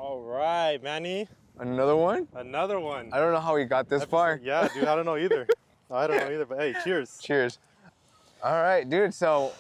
All right, Manny. Another one? Another one. I don't know how we got this far. Yeah, dude, I don't know either. But hey, cheers. Cheers. All right, dude. So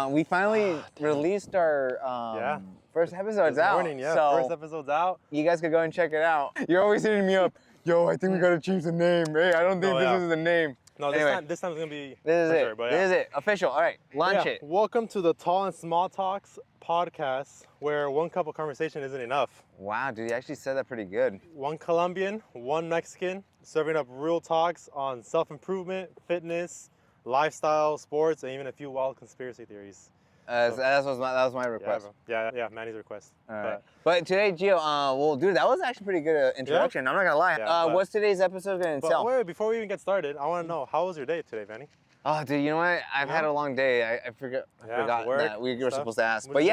we finally released our first episodes This out. morning, yeah. So First episode's out. you guys could go and check it out. You're always hitting me up. Yo, I think we gotta change the name. Hey, I don't think this is the name. No, anyway, this time's gonna be. This is it. Sure, but This is it. Official. All right, launch it. Welcome to the Tall and Small Talks podcast, where one cup of conversation isn't enough. Wow, dude, you actually said that pretty good. One Colombian, one Mexican, serving up real talks on self-improvement, fitness, lifestyle, sports, and even a few wild conspiracy theories. That was my request. Yeah, Manny's request. All right. But today, Gio, well, dude, that was actually pretty good introduction. I'm not gonna lie. What's today's episode gonna entail? Wait, before we even get started, I want to know, how was your day today, Manny? Oh, dude, you know what? I've had a long day. I forgot that we were supposed to ask. But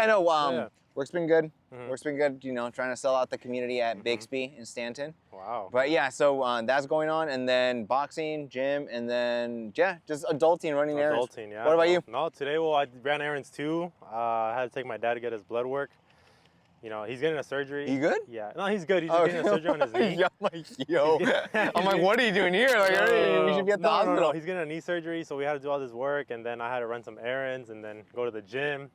work's been good. Work's been good. You know, trying to sell out the community at Bixby in Stanton. Wow. But yeah, so that's going on, and then boxing, gym, and then just adulting, running errands. Adulting, yeah. What about you? No, today, I ran errands too. I had to take my dad to get his blood work. You know, he's getting a surgery. You good? Yeah. No, he's good. He's just getting a surgery on his knee. Yeah, I'm like, what are you doing here? Like, we should be at the hospital. No. He's getting a knee surgery, so we had to do all this work, and then I had to run some errands, and then go to the gym.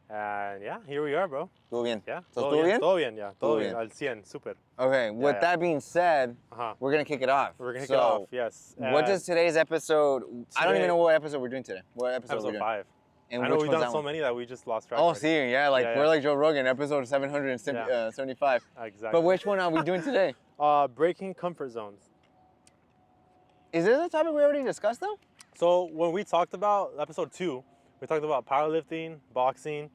And yeah, here we are, bro. Todo bien. Yeah. Todo bien? Todo bien, yeah. Todo Todo bien. bien. Al 100, super. Okay, with that being said, we're going to kick it off. We're going to kick it off, yes. What does today's episode, I don't even know what episode we're doing today. What episode Episode 5. And I know we've done so many that we just lost track. Oh, see, we're like Joe Rogan, episode 775. Exactly. But which one are we doing today? Breaking comfort zones. Is this a topic we already discussed though? So when we talked about episode 2, we talked about powerlifting, boxing.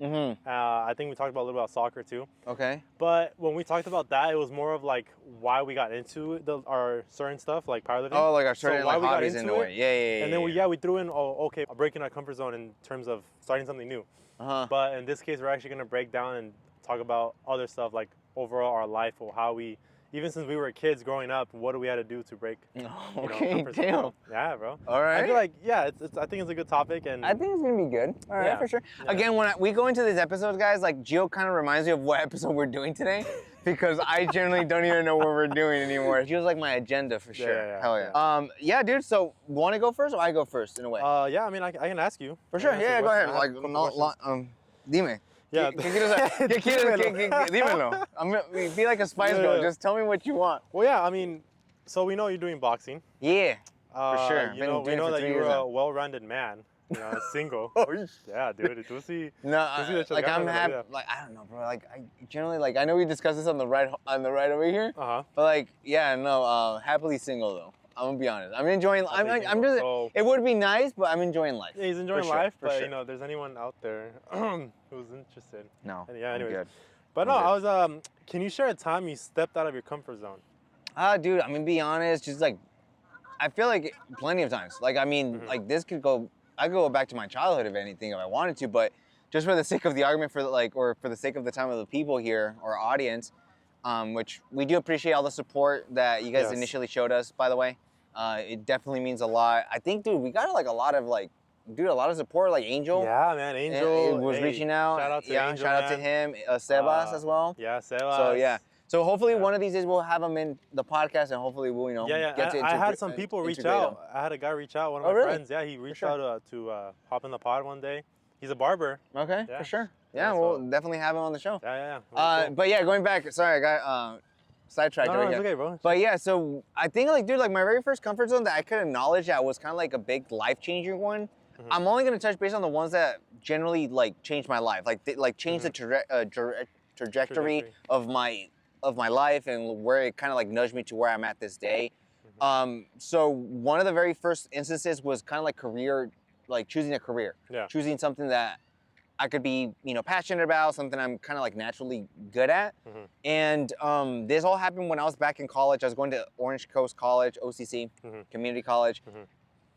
I think we talked about a little about soccer too. Okay. But when we talked about that, it was more of like why we got into our certain stuff, like powerlifting. Oh, like our certain why we hobbies got in into a way. Yeah. And then we threw in, breaking our comfort zone in terms of starting something new. But in this case, we're actually gonna break down and talk about other stuff, like overall our life, or how we, even since we were kids growing up, what do we had to do to break? Comfort zone, bro. Yeah, bro. All right. I feel like I think it's a good topic, and I think it's gonna be good. All right, for sure. Yeah. Again, when we go into these episodes, guys, like Gio kind of reminds me of what episode we're doing today, because I generally don't even know what we're doing anymore. Gio's like my agenda for sure. Yeah. Hell yeah. Yeah, dude. So, want to go first, or I go first in a way? Yeah. I mean, I can ask you. For sure. Yeah, go ahead. Like, dime. Yeah. Dímelo. Be like a Spice Girl. Just tell me what you want. Well, yeah. I mean, so we know you're doing boxing. Yeah. For sure. We know that you're a well-rounded man. You know, single. Yeah, dude. Like I'm happy. Like I don't know, bro. Like I generally I know we discussed this on the right over here. But like happily single though. I'm gonna be honest. I'm enjoying. I'm just. It would be nice, but I'm enjoying life. Yeah, he's enjoying life. But you know, if there's anyone out there who's interested. No. Yeah. Anyways. Good. But no, I was. Can you share a time you stepped out of your comfort zone? Dude. I'm gonna be honest. Just like, I feel like plenty of times. Like I mean, like this could go. I could go back to my childhood if anything, if I wanted to. But just for the sake of the argument, or for the sake of the time of the people here or audience, which we do appreciate all the support that you guys initially showed us. By the way. It definitely means a lot. I think, dude, we got a lot of support. Like Angel. Yeah, man, Angel was reaching out. Shout out to Angel, shout out to him. Sebas as well. Yeah, Sebas. So yeah. So hopefully one of these days we'll have him in the podcast, and hopefully we'll get to. I had some people reach out. I had a guy reach out. One of my friends. Yeah, he reached out to hop in the pod one day. He's a barber. Okay, for sure. Yeah, we'll definitely have him on the show. Yeah. Cool. But yeah, going back. Sorry, I got sidetracked right here. It's okay, bro. But yeah, so I think my very first comfort zone that I could acknowledge that was kind of like a big life-changing one. I'm only gonna touch base on the ones that generally changed my life, changed the trajectory of my life and where it kind of nudged me to where I'm at this day. So one of the very first instances was kind of career, choosing a career, choosing something that I could be, passionate about, something I'm kind of naturally good at. And this all happened when I was back in college. I was going to Orange Coast College, OCC, community college.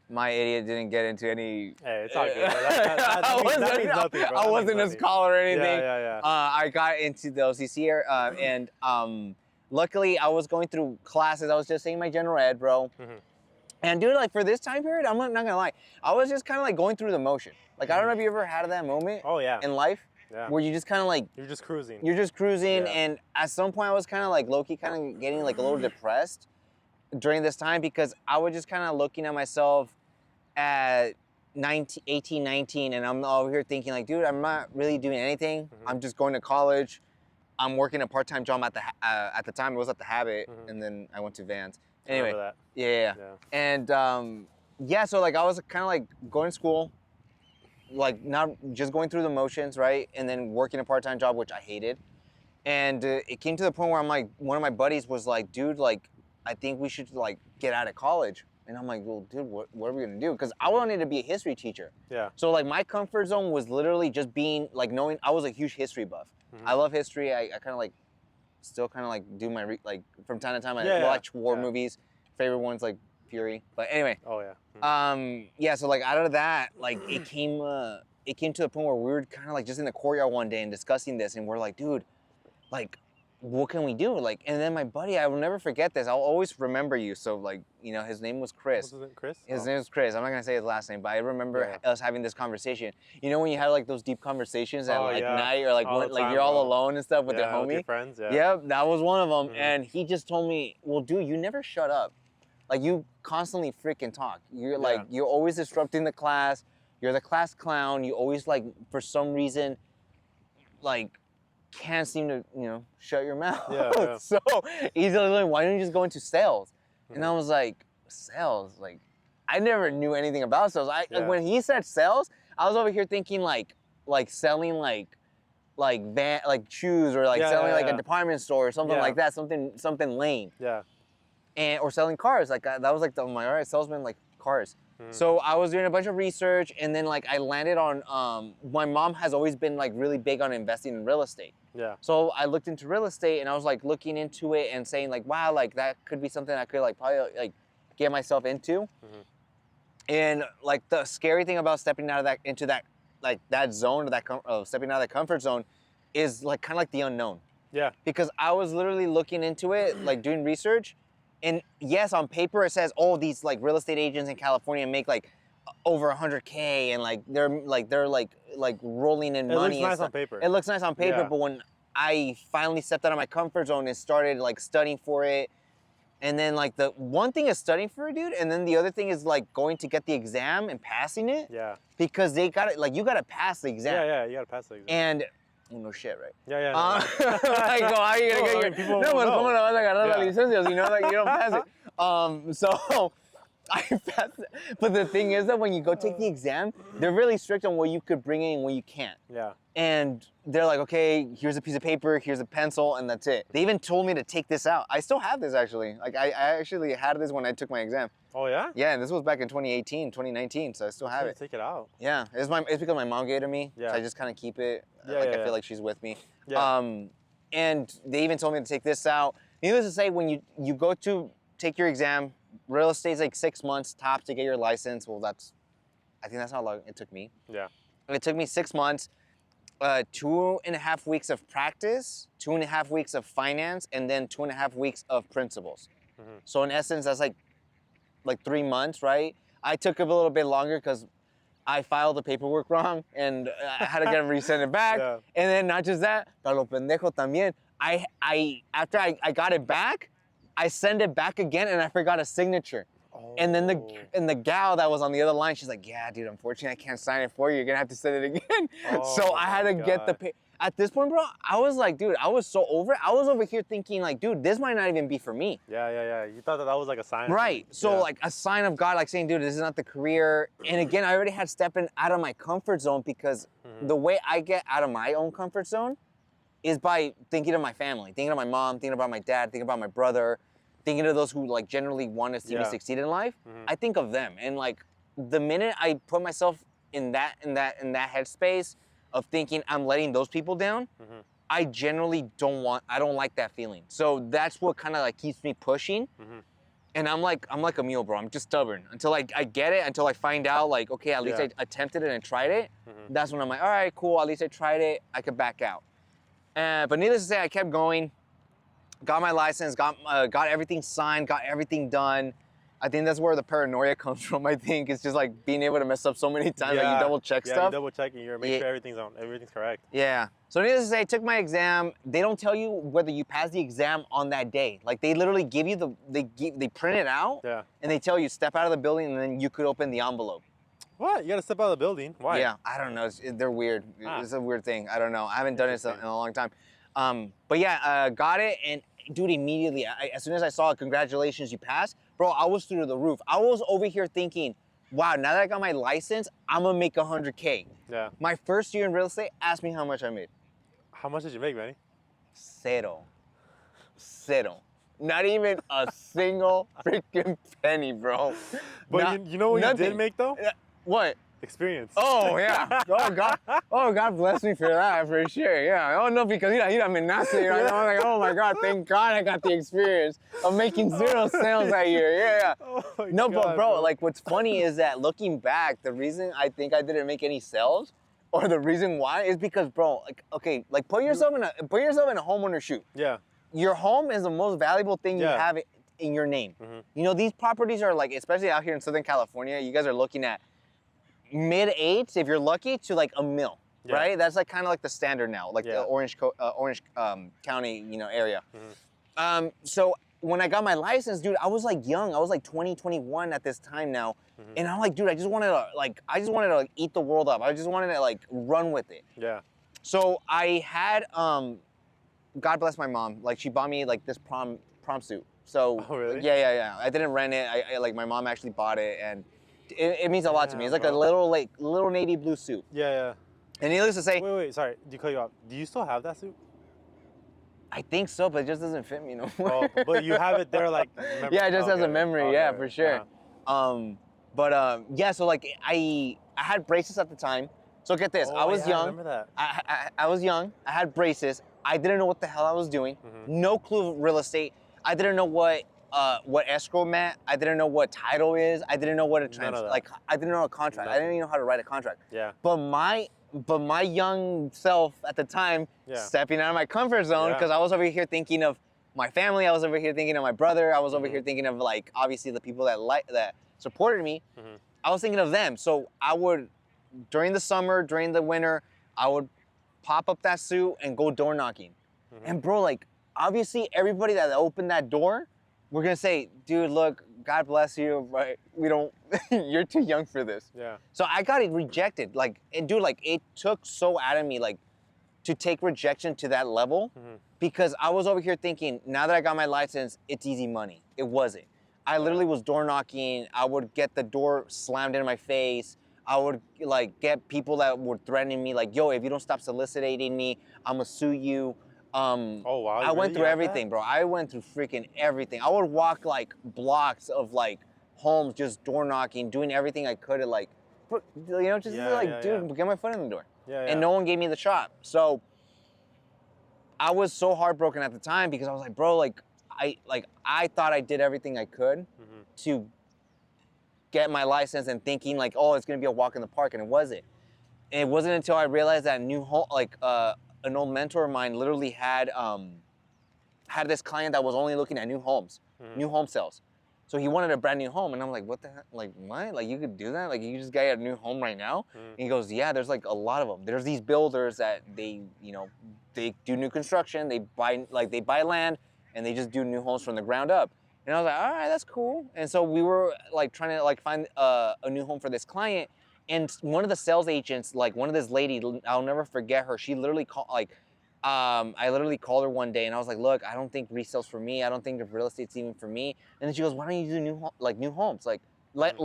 My idiot didn't get into any. Hey, it's all good. That means nothing, bro. I wasn't a scholar or anything. Yeah. I got into the OCC and luckily I was going through classes. I was just saying my general ed, bro. And dude, for this time period, I'm not gonna lie, I was just kind of going through the motion. I don't know if you ever had that moment. Oh yeah. In life. where you just kind of like you're just cruising. You're just cruising, and at some point I was kind of like low-key kind of getting like a little depressed during this time because I was just kind of looking at myself at 18, 19, and I'm over here thinking like, dude, I'm not really doing anything. I'm just going to college. I'm working a part-time job at the time it was at the Habit, and then I went to Vans. Anyway, yeah. And so like I was kind of like going to school, like not just going through the motions, right? And then working a part-time job, which I hated. And it came to the point where I'm like, one of my buddies was like, dude, like, I think we should like get out of college. And I'm like, well, dude, what are we gonna do? Because I wanted to be a history teacher. Yeah. So like my comfort zone was literally just being like knowing I was a huge history buff. I love history. I kind of like, still kind of like do my like from time to time I watch war movies. Favorite one's like Fury. But anyway. Oh yeah. So like out of that, like it came to the point where we were kind of like just in the courtyard one day and discussing this, and we're like, dude, like, what can we do? Like, and then my buddy, I will never forget this. I'll always remember you. So like, you know, his name was Chris. Was it Chris? His name was Chris. I'm not gonna say his last name, but I remember us having this conversation. You know when you had like those deep conversations at like night or like when, like you're all alone and stuff with your homie? With your friends, Yep, that was one of them. And he just told me, well, dude, you never shut up. Like you constantly freaking talk. You're like, you're always disrupting the class. You're the class clown. You always like, for some reason, like, can't seem to, you know, shut your mouth. Yeah. So he's like, why don't you just go into sales? And I was like, sales? Like, I never knew anything about sales. Like, when he said sales, I was over here thinking like selling like shoes or like selling like a department store or something like that, something lame. Yeah. And or selling cars. Like that was like my all right, salesman like cars. So I was doing a bunch of research, and then like I landed on my mom has always been like really big on investing in real estate. Yeah. So I looked into real estate, and I was like looking into it and saying like, wow, like that could be something I could like probably like get myself into. And like the scary thing about stepping out of that into that like that zone, stepping out of that comfort zone, is like kind of like the unknown. Yeah. Because I was literally looking into it, like doing research. And yes, on paper it says, oh, these like real estate agents in California make like over 100K, and like they're rolling in money. It looks nice on paper. It looks nice on paper, but when I finally stepped out of my comfort zone and started like studying for it, and then like the one thing is studying for it, dude, and then the other thing is like going to get the exam and passing it. Yeah. Because they got it, like you got to pass the exam. Yeah, you got to pass the exam. And no shit, right? Yeah. Like, how are you gonna get your? No one's coming to agarrar la licencia, you know, like you don't pass it. So I passed it. But the thing is that when you go take the exam, they're really strict on what you could bring in and what you can't. Yeah. And they're like, okay, here's a piece of paper, here's a pencil, and that's it. They even told me to take this out. I still have this actually. Like I actually had this when I took my exam. Oh yeah? Yeah, and this was back in 2018, 2019, so I still have it. Take it out. Yeah, it's because my mom gave it to me. Yeah. So I just kind of keep it. I feel like she's with me. Yeah. And they even told me to take this out. Needless to say, when you go to take your exam, real estate's like 6 months tops to get your license. Well, I think that's how long it took me. Yeah. It took me 6 months, 2.5 weeks of practice, 2.5 weeks of finance, and then 2.5 weeks of principles. So in essence, that's like 3 months, right? I took a little bit longer because I filed the paperwork wrong and I had to get resend it back. Yeah. And then not just that, para lo pendejo también. After I got it back, I sent it back again and I forgot a signature. Oh. And then the gal that was on the other line, she's like, yeah, dude, unfortunately I can't sign it for you. You're gonna have to send it again. Oh, so I had to get the paper. At this point, bro, I was like, dude, I was so over it. I was over here thinking like, dude, this might not even be for me. Yeah. You thought that was like a sign. Right. So like a sign of God, like saying, dude, this is not the career. And again, I already had stepping out of my comfort zone because the way I get out of my own comfort zone is by thinking of my family, thinking of my mom, thinking about my dad, thinking about my brother, thinking of those who like generally want to see me succeed in life. I think of them. And like the minute I put myself in that headspace of thinking I'm letting those people down, I generally don't like that feeling. So that's what kind of like keeps me pushing. And I'm like a mule, bro. I'm just stubborn until I get it, until I find out like, okay, at least I attempted it and tried it. That's when I'm like, all right, cool. At least I tried it. I could back out. But needless to say, I kept going, got my license, got everything signed, got everything done. I think that's where the paranoia comes from. I think it's just like being able to mess up so many times that you double check stuff. Yeah, you double check and you make sure everything's correct. Yeah. So needless to say, I took my exam. They don't tell you whether you pass the exam on that day. Like they literally give you they print it out. Yeah. And they tell you step out of the building and then you could open the envelope. What? You gotta step out of the building? Why? Yeah, I don't know. They're weird. It's a weird thing. I don't know. I haven't done it in a long time. But yeah, got it, and dude, immediately, as soon as I saw it, congratulations, you passed, bro, I was through the roof. I was over here thinking, wow, now that I got my license, I'm gonna make 100K. Yeah. My first year in real estate, ask me how much I made. How much did you make, Manny? Zero. Not even a single freaking penny, bro. But you know what you did make, though? What? Experience. Oh yeah. God bless me for that, for sure. Yeah. Oh no, because I'm in Nazi, you know. I'm like, oh my God, thank God I got the experience of making 0 sales that year. Yeah. Oh no, God, but bro, like what's funny is that looking back, the reason I think I didn't make any sales, or the reason why, is because, bro, like, okay, like put yourself in a homeowner's shoe. Yeah. Your home is the most valuable thing you have in your name. Mm-hmm. You know, these properties are like, especially out here in Southern California, you guys are looking at mid-8s, if you're lucky, to like $1 million, right? That's like kind of like the standard now, like the Orange County, area. Mm-hmm. So when I got my license, dude, I was like young. I was like 20, 21 at this time now. Mm-hmm. And I'm like, dude, I just wanted to eat the world up. I just wanted to like run with it. Yeah. So I had, God bless my mom. Like she bought me like this prom suit. So oh, really? Yeah. I didn't rent it. I like my mom actually bought it, and it means a lot to me. It's like a little navy blue suit. Yeah. And needless to say, wait, sorry, do you cut you off? Do you still have that suit? I think so, but it just doesn't fit me no more. Oh, but you have it there, like. Yeah, it just has a memory. Yeah, for sure. Yeah. So like I had braces at the time. So get this, I was young. I remember that. I was young. I had braces. I didn't know what the hell I was doing. Mm-hmm. No clue of real estate. I didn't know what escrow meant. I didn't know what title is. I didn't know what I didn't know a contract. I didn't even know how to write a contract. Yeah. But my young self at the time, stepping out of my comfort zone, because I was over here thinking of my family. I was over here thinking of my brother. I was over here thinking of like obviously the people that supported me. Mm-hmm. I was thinking of them. So I would, during the summer, during the winter, I would pop up that suit and go door knocking. Mm-hmm. And bro, like obviously everybody that opened that door, we're gonna say, dude, look, God bless you, but we don't, you're too young for this. Yeah. So I got it rejected. Like, and dude, like it took so out of me, like to take rejection to that level, because I was over here thinking, now that I got my license, it's easy money. It wasn't. I literally was door knocking. I would get the door slammed in my face. I would like get people that were threatening me, like, yo, if you don't stop soliciting me, I'm gonna sue you. Oh wow! I went through everything, bro. I went through freaking everything. I would walk like blocks of like homes, just door knocking, doing everything I could to like, get my foot in the door. Yeah. And no one gave me the shot. So I was so heartbroken at the time because I was like, bro, I thought I did everything I could to get my license, and thinking like, oh, it's gonna be a walk in the park, and it wasn't. And it wasn't until I realized that an old mentor of mine literally had this client that was only looking at new homes, new home sales. So he wanted a brand new home, and I'm like, what the heck? Like, what? Like, you could do that? Like, you just got a new home right now? And he goes, yeah, there's like a lot of them. There's these builders that they do new construction, they buy land, and they just do new homes from the ground up. And I was like, all right, that's cool. And so we were like trying to like find a new home for this client. And one of the sales agents, like one of this lady, I'll never forget her. She literally called, I literally called her one day, and I was like, look, I don't think resale's for me. I don't think real estate's even for me. And then she goes, why don't you do new homes? Like let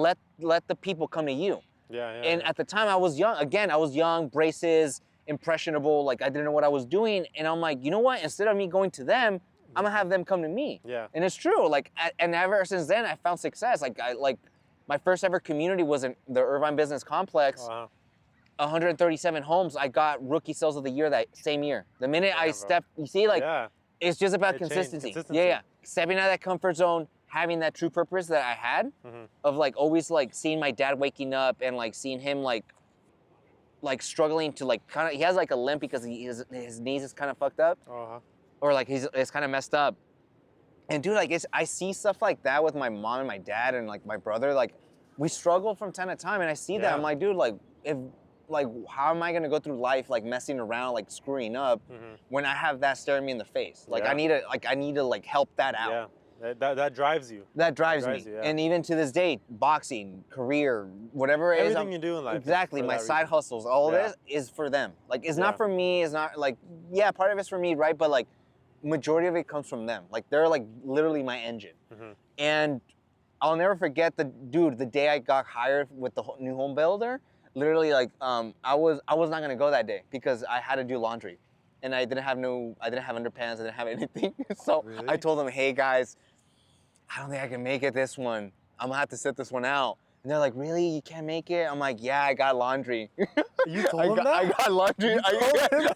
the people come to you. Yeah. And at the time I was young. Again, I was young, braces, impressionable. Like I didn't know what I was doing. And I'm like, you know what? Instead of me going to them, I'm gonna have them come to me. Yeah. And it's true. Like, and ever since then, I found success. My first ever community was in the Irvine Business Complex. Wow. 137 homes. I got rookie sales of the year that same year. The minute I stepped, you see, like, it's just about consistency. Yeah. Stepping out of that comfort zone, having that true purpose that I had of like always like seeing my dad waking up and like seeing him like struggling to like kind of, he has like a limp because his knees is kind of fucked up. Uh-huh. Or like it's kind of messed up. And dude, like I see stuff like that with my mom and my dad and like my brother. Like we struggle from time to time, and I see that. I'm like, dude, like how am I gonna go through life like messing around, like screwing up, when I have that staring me in the face? Like I need to like help that out. Yeah. That drives you. That drives me. You, yeah. And even to this day, boxing, career, whatever it is. Everything you do in life. Exactly. My side hustles, all this is for them. Like, it's not for me. It's not like, yeah, part of it's for me, right? But like, majority of it comes from them. Like, they're like literally my engine. And I'll never forget the day I got hired with the new home builder. Literally, like, I was not gonna go that day because I had to do laundry, and I didn't have underpants. I didn't have anything. So I told them, hey guys, I don't think I can make it this one. I'm gonna have to sit this one out. And they're like, really? You can't make it? I'm like, yeah, I got laundry. You told them that? I got laundry.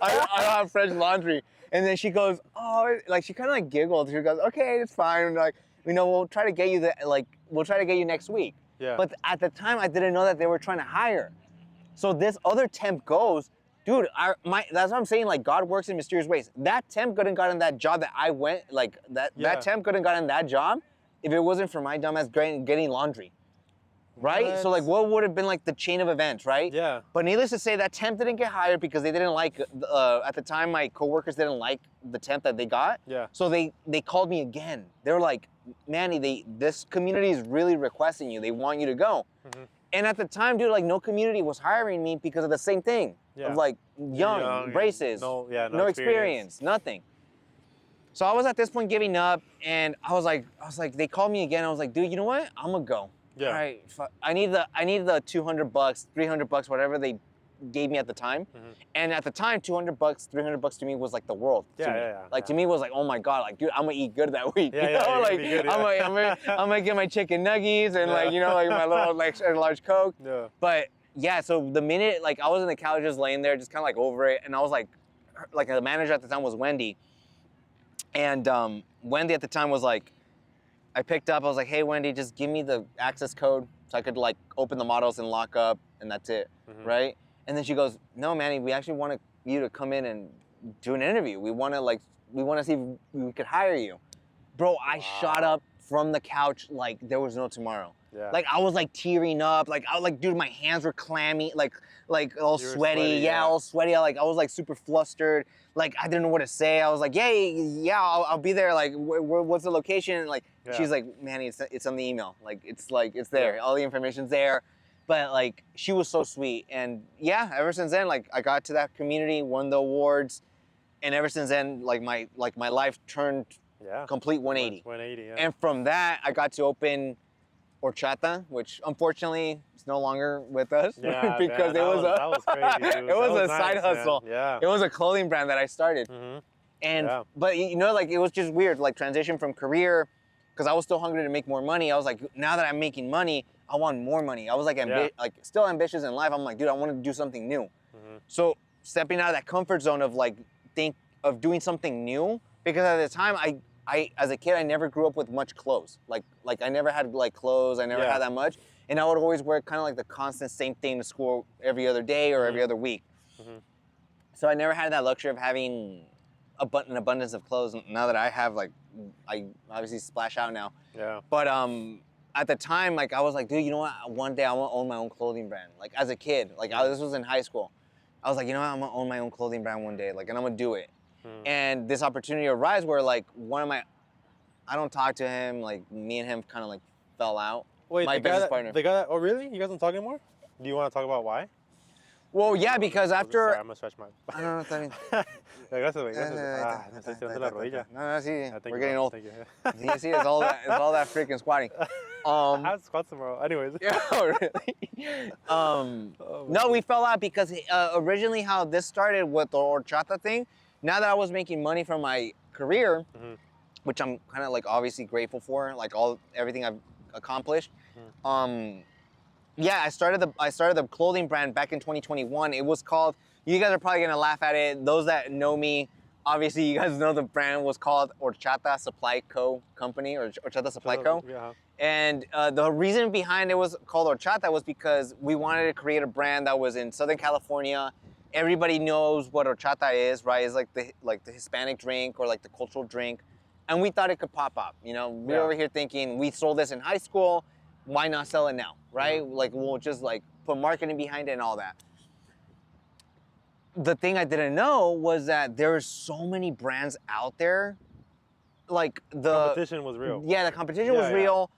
I have fresh laundry. And then she goes, oh, like she kind of like giggled. She goes, okay, it's fine. Like, we'll try to get you we'll try to get you next week. Yeah. But at the time, I didn't know that they were trying to hire. So this other temp goes, dude, that's what I'm saying, like, God works in mysterious ways. That temp couldn't got in that job that I went, like, that temp couldn't got in that job if it wasn't for my dumbass getting laundry, right? What? So, like, what would have been, like, the chain of events, right? Yeah. But needless to say, that temp didn't get hired because they didn't like, at the time, my coworkers didn't like the temp that they got. Yeah. So they called me again. They were like, Manny, this community is really requesting you. They want you to go. And at the time, dude, like, no community was hiring me because of the same thing. Yeah. Of, like, young braces, no experience, nothing. So I was at this point giving up, and I was like, they called me again. I was like, dude, you know what? I'm gonna go. Yeah. All right, I need the $200, $300, whatever they gave me at the time. And at the time, $200, $300 to me was like the world. To me was like, oh my God, like, dude, I'm gonna eat good that week. Like, good, I'm gonna get my chicken nuggets and like, like my little like large Coke. Yeah. But yeah, so the minute like I was in the couch just laying there, just kind of like over it, and I was like the manager at the time was Wendy, and Wendy at the time was like, I picked up, I was like, hey Wendy, just give me the access code so I could like open the models and lock up, and that's it, right? And then she goes, no, Manny, we actually want you to come in and do an interview. We want to see if we could hire you. Bro, I shot up from the couch like there was no tomorrow. Yeah. Like I was like tearing up. Like I was like, dude, my hands were clammy, like all sweaty. Yeah, all sweaty. I was like super flustered. Like I didn't know what to say. I was like, yeah, I'll be there. Like, what's the location? Like, she's like, Manny, it's on the email. Like, it's there. All the information's there. But like, she was so sweet. And yeah, ever since then, like I got to that community, won the awards, and ever since then, like my life turned complete 180. 180. Yeah. And from that, I got to open Horchata, which unfortunately is no longer with us because that was crazy, dude. It was a side hustle. Man. Yeah. It was a clothing brand that I started. And but like it was just weird, like transition from career, because I was still hungry to make more money. I was like, now that I'm making money, I want more money. I was like still ambitious in life. I'm like, dude, I want to do something new. So stepping out of that comfort zone of like of doing something new, because at the time I as a kid, I never grew up with much clothes. Like I never had like clothes. I never had that much. And I would always wear kind of like the constant same thing to school every other day or every other week. So I never had that luxury of having an abundance of clothes. Now that I have, like, I obviously splash out now. Yeah. But at the time, like, I was like, dude, you know what? One day I want to own my own clothing brand. Like, as a kid, like, this was in high school. I was like, you know what? I'm going to own my own clothing brand one day. Like, and I'm going to do it. And this opportunity arose where, like, I don't talk to him. Like, me and him kind of, like, fell out. Wait, my business partner. The guy that, oh, really? You guys don't talk anymore? Do you want to talk about why? Well, yeah, because after... Sorry, I'm going to stretch my... I don't know, está bien. Gracias, güey. Me estoy tirando la rodilla. No, sí, we're getting old. Sí, it's all that freaking squatting. I have squats tomorrow. Anyways. Yeah, really? No, we fell out because originally how this started with the horchata thing, now that I was making money from my career, which I'm kind of like obviously grateful for, like everything I've accomplished. Yeah, I started the clothing brand back in 2021. It was called, you guys are probably gonna laugh at it. Those that know me, obviously you guys know the brand was called Horchata Supply Co. Company, or Horchata Supply Co. Yeah. And the reason behind it was called Horchata was because we wanted to create a brand that was in Southern California. Everybody knows what horchata is, right? It's like the Hispanic drink or like the cultural drink. And we thought it could pop up. You know, we're over here thinking we sold this in high school. Why not sell it now, right? Like we'll just like put marketing behind it and all that. The thing I didn't know was that there are so many brands out there. Like the competition was real. Yeah, the competition was real.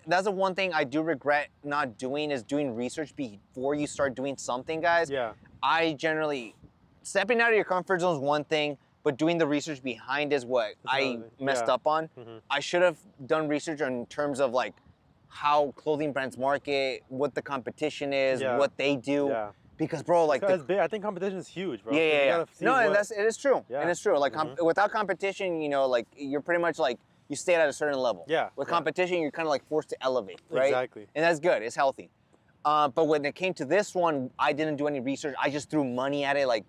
That's the one thing I do regret not doing is doing research before you start doing something, guys. Yeah. I generally, stepping out of your comfort zone is one thing, but doing the research behind is what I messed up on. I should have done research in terms of like how clothing brands market, what the competition is, what they do. Yeah. Because bro, like I think competition is huge, bro. Yeah. No, and it is true. Yeah. It is true. Like without competition, you know, like you're pretty much like you stay at a certain level. Yeah. With competition, you're kind of like forced to elevate, right? Exactly. And that's good. It's healthy. But when it came to this one, I didn't do any research. I just threw money at it, like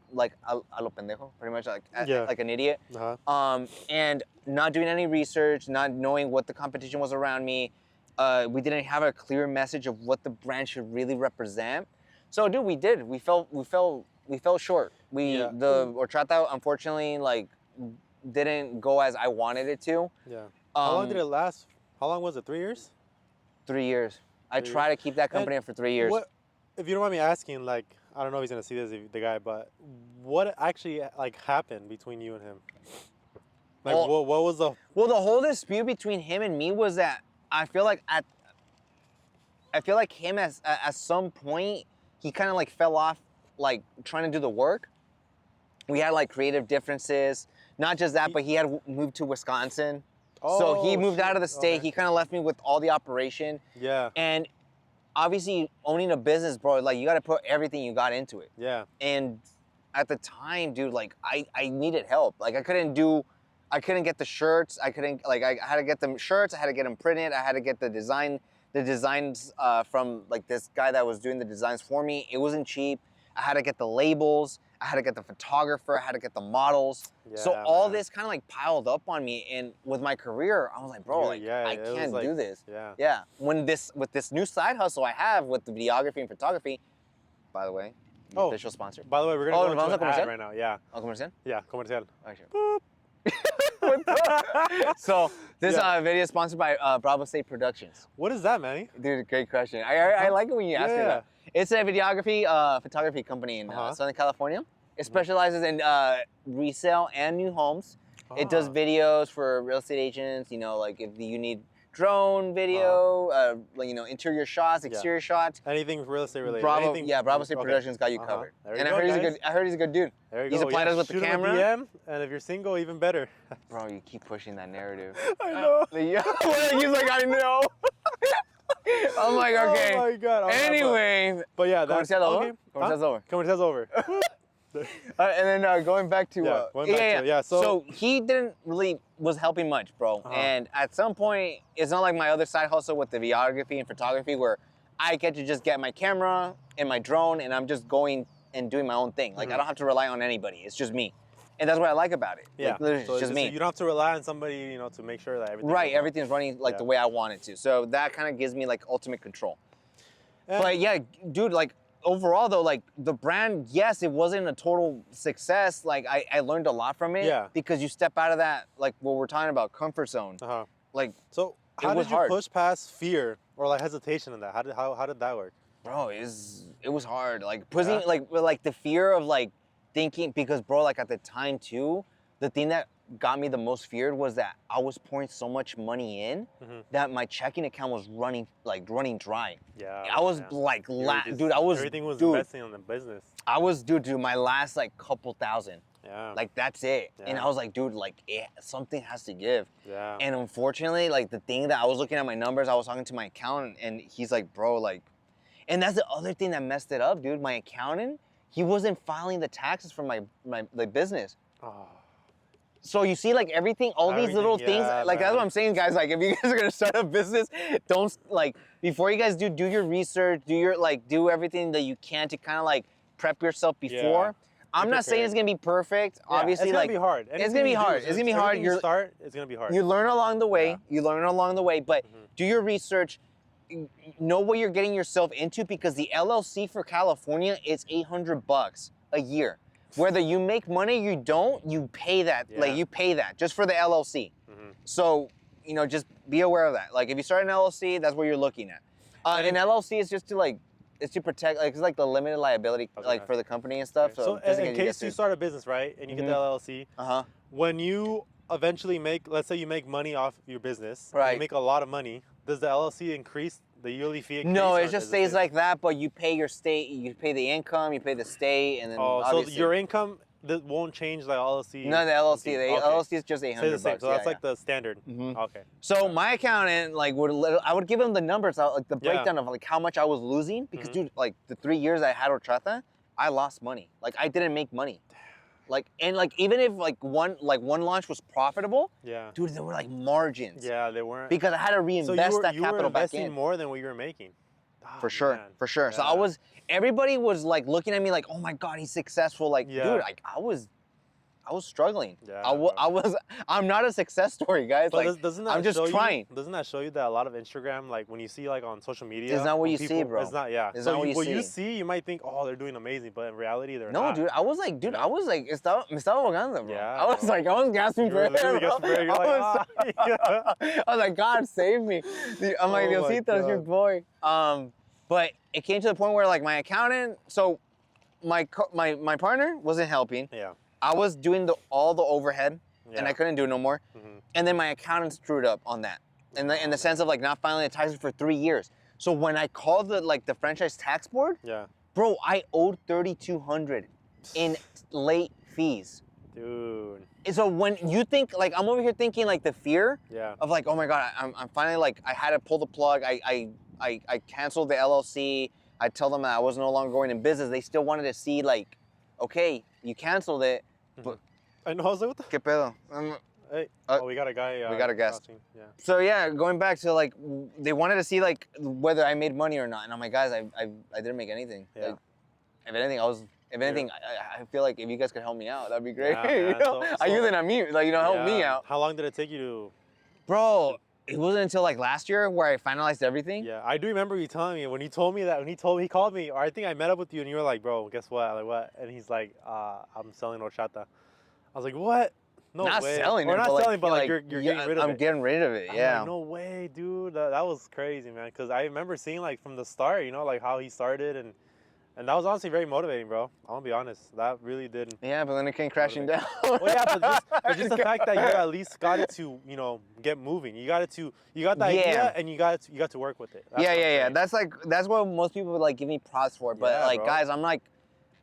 a lo pendejo, pretty much like an idiot. And not doing any research, not knowing what the competition was around me. We didn't have a clear message of what the brand should really represent. So, dude, we did. We fell short. The horchata, unfortunately, like didn't go as I wanted it to. Yeah. How long did it last? How long was it? 3 years? 3 years. I try to keep that company up for 3 years. What, if you don't mind me asking, like, I don't know if he's gonna see this, the guy, but what actually like happened between you and him? Like, what was the? Well, the whole dispute between him and me was that I feel like him at some point he kind of like fell off, like trying to do the work. We had like creative differences. Not just that, but he had moved to Wisconsin. So he moved out of the state. Okay. He kind of left me with all the operation. Yeah. And obviously owning a business, bro, like you got to put everything you got into it. Yeah. And at the time, dude, like I needed help. Like I couldn't get the shirts. I had to get them shirts. I had to get them printed. I had to get the designs from like this guy that was doing the designs for me. It wasn't cheap. I had to get the labels. I had to get the photographer. I had to get the models. Yeah, so all this kind of like piled up on me. And with my career, I was like, bro, I can't do this. Yeah. Yeah. With this new side hustle I have with the videography and photography, by the way, official sponsor. By the way, we're going to go into an ad right now. Yeah. Oh, comercial? Yeah, comercial. Okay. Boop. So this video is sponsored by Bravo State Productions. What is that, Manny? Dude, great question. I like it when you ask me that. It's a videography photography company in Southern California. It specializes in resale and new homes. It does videos for real estate agents. You know, like if you need drone video, like, you know, interior shots, exterior shots. Anything real estate related. Bravo State Productions got you covered. And I heard he's a good dude. There you go. He's applied us with the camera. DM, and if you're single, even better. Bro, you keep pushing that narrative. I know. He's like, I know. I'm like, okay. Oh my God. Anyway. But yeah, that's okay. Comercial's over. And then going back to So he didn't really was helping much, bro. And at some point, it's not like my other side hustle with the videography and photography where I get to just get my camera and my drone and I'm just going and doing my own thing. Like I don't have to rely on anybody. It's just me. And that's what I like about it. Yeah, like, it's just me. You don't have to rely on somebody, you know, to make sure that everything's running like the way I want it to. So that kind of gives me like ultimate control. But yeah, dude, like overall though, like the brand, yes, it wasn't a total success. Like I learned a lot from it. Yeah. Because you step out of that, like what we're talking about, comfort zone. Like so, how did you push past fear or like hesitation in that? How did that work? Bro, it was hard. Like pushing like the fear of like thinking, because bro, like at the time too, the thing that got me the most feared was that I was pouring so much money in that my checking account was running dry. Yeah. I was like, dude, everything was investing in the business. I was, dude, my last like couple thousand. Yeah. Like that's it. Yeah. And I was like, dude, like something has to give. Yeah. And unfortunately, like the thing that I was looking at my numbers, I was talking to my accountant and he's like, bro, like, and that's the other thing that messed it up, dude. My accountant, he wasn't filing the taxes for my business. Oh. So you see, like everything, these little things, like that's what I'm saying, guys. Like if you guys are gonna start a business, don't like before you guys do your research, do everything that you can to kind of like prep yourself before. Yeah. I'm not saying it's gonna be perfect. Yeah, obviously, it's gonna be hard. It's gonna be hard. It's gonna be hard. It's gonna be hard. You learn along the way. Yeah. You learn along the way, but do your research. Know what you're getting yourself into, because the LLC for California is $800 a year. Whether you make money or you don't, you pay that. Yeah. Like you pay that just for the LLC. So, just be aware of that. Like, if you start an LLC, that's what you're looking at. An LLC is just to like, it's to protect, like, it's like the limited liability, like for the company and stuff. So in case you start a business, right, and you get the LLC, when you eventually let's say you make money off your business, right? You make a lot of money. Does the LLC increase the yearly fee? No, it just stays like that. But you pay your state, you pay the income, you pay the state, and then so your income that won't change the LLC. No, the LLC. The LLC is just $800. So that's like the standard. Okay. So my accountant I would give him the numbers, like the breakdown of like how much I was losing because dude, like the 3 years I had horchata, I lost money. Like I didn't make money. Like even if one launch was profitable, dude, there were like margins. Yeah, they weren't. Because I had to reinvest that capital back in. You were investing more than what you were making. For sure. Yeah. So everybody was like looking at me like, oh my God, he's successful. Like, dude, I was struggling. Yeah, I'm not a success story, guys. But like, doesn't that I'm just trying. Doesn't that show you that a lot of Instagram, like when you see like on social media, it's not what you see, bro. It's not, It's not what you see, you might think, oh, they're doing amazing, but in reality, they're not. No, dude, I was like, me estaba ahogando, bro. Yeah, I was gasping for air. I was like, God, save me. I'm like, Diosito, it's your boy. But it came to the point where like my accountant, so my partner wasn't helping. Yeah. I was doing all the overhead, and I couldn't do it no more. And then my accountant screwed up on that, in the sense of like not filing a tax for 3 years. So when I called the franchise tax board, bro, I owed $3,200 in late fees. Dude. And so when you think like I'm over here thinking like the fear of like, oh my God, I'm finally like I had to pull the plug. I canceled the LLC. I tell them that I was no longer going in business. They still wanted to see like, okay, you canceled it. But I know. I was like, what the? ¿Qué pedo? Hey, we got a guy. We got a guest. Yeah. So yeah, going back to like, they wanted to see like whether I made money or not, and I'm like, guys, I didn't make anything. Yeah. Like, if anything, I feel like if you guys could help me out, that'd be great. Yeah, Ayuden a mí, like help me out. How long did it take you to? Bro, it wasn't until like last year where I finalized everything. Yeah, I do remember you telling me when he told me that he called me, or I think I met up with you and you were like, bro, guess what? I'm like, what? And he's like, I'm selling horchata. I was like, what? No not way. Selling or it, not but selling, but like you're getting rid of it. I'm getting rid of it. Yeah. Like, no way, dude. That was crazy, man. Because I remember seeing like from the start, like how he started and that was honestly very motivating, bro. I'm gonna be honest. That really did. Yeah, but then it came crashing down. Well, yeah, but just the fact that you at least got it to, get moving. You got the idea and you got to work with it. Yeah. That's what most people would like give me props for. But bro. Guys, I'm like,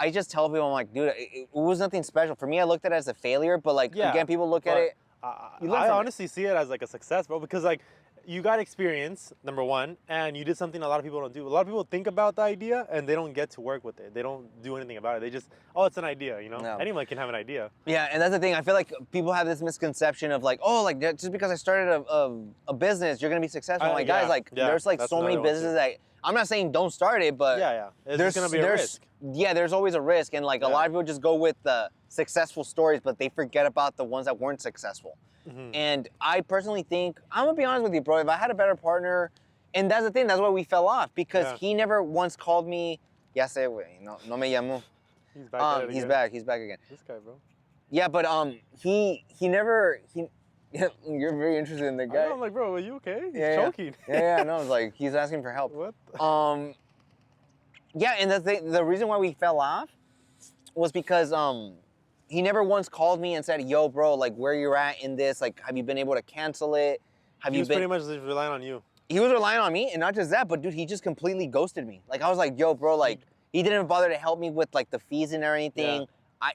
I just tell people, I'm like, dude, it was nothing special. For me, I looked at it as a failure, but like again, people look at it. I honestly see it as like a success, bro, because like you got experience, number one, and you did something a lot of people don't do. A lot of people think about the idea and they don't get to work with it. They don't do anything about it. They just, it's an idea, No. Anyone can have an idea. Yeah, and that's the thing. I feel like people have this misconception of like, oh, like just because I started a business, you're gonna be successful. Like guys, there's like so many businesses that I'm not saying don't start it, but there's gonna be a risk. Yeah, there's always a risk, and like a lot of people just go with the successful stories, but they forget about the ones that weren't successful. And I personally think, I'm gonna be honest with you, bro, if I had a better partner, and that's the thing, that's why we fell off, because he never once called me, ya sé, güey, no me llamó. He's back He's back again. This guy, bro. Yeah, but he never, you're very interested in the guy. I'm like, bro, are you okay? He's choking. Yeah, no, it's like, he's asking for help. What? Yeah, and the reason why we fell off was because, he never once called me and said, yo, bro, like, where you're at in this, like, have you been able to cancel it? He was pretty much relying on you. He was relying on me, and not just that, but, dude, he just completely ghosted me. Like, I was like, yo, bro, like, he didn't bother to help me with, like, the fees and everything.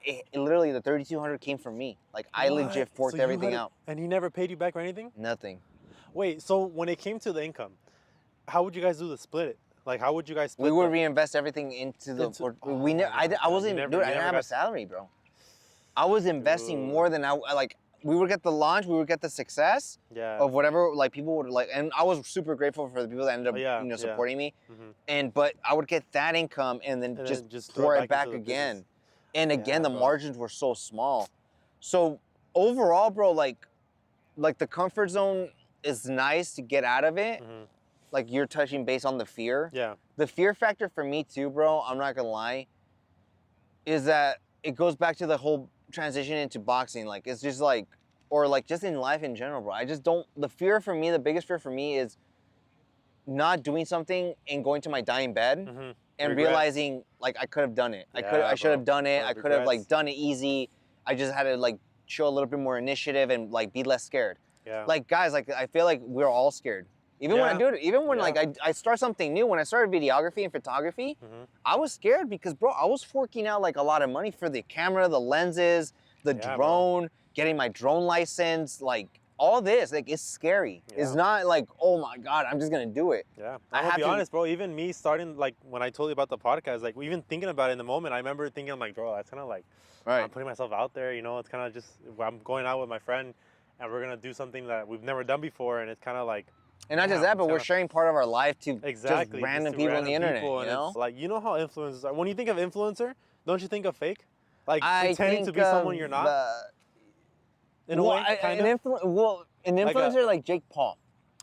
Yeah. Literally, the $3,200 came from me. Like, I legit forked everything out. And he never paid you back or anything? Nothing. Wait, so when it came to the income, how would you guys do the split it? Like, how would you guys split We would reinvest everything into the... I didn't have a salary, bro. I was investing more than we would get the launch, we would get the success of whatever, like people would like, and I was super grateful for the people that ended up, supporting me. But I would get that income and then just pour it back again. And again, the margins were so small. So overall, bro, like the comfort zone is nice to get out of it. Like you're touching base on the fear. Yeah. The fear factor for me too, bro, I'm not gonna lie, is that it goes back to the whole transition into boxing. Like, it's just like, or like just in life in general, bro. I just don't. The fear for me, the biggest fear for me is not doing something and going to my dying bed and realizing like I could have done it. I should have done it. I could have like done it easy. I just had to like show a little bit more initiative and like be less scared. Yeah. Like guys, like I feel like we're all scared. Even when I do it, even when like I start something new, when I started videography and photography, I was scared because bro, I was forking out like a lot of money for the camera, the lenses, the drone, getting my drone license, like all this, like it's scary. Yeah. It's not like, oh my God, I'm just gonna do it. Yeah, I'm gonna be honest, bro. Even me starting, like when I told you about the podcast, like even thinking about it in the moment, I remember thinking, I'm like, bro, that's kind of like, I'm putting myself out there. You know, it's kind of just I'm going out with my friend, and we're gonna do something that we've never done before, and it's kind of like. And not just that, but we're sharing part of our life to just random people on the internet. You know, like you know how influencers are. When you think of influencer, don't you think of fake? Like pretending to be someone you're not. In a way, kind of? An influencer like Jake Paul.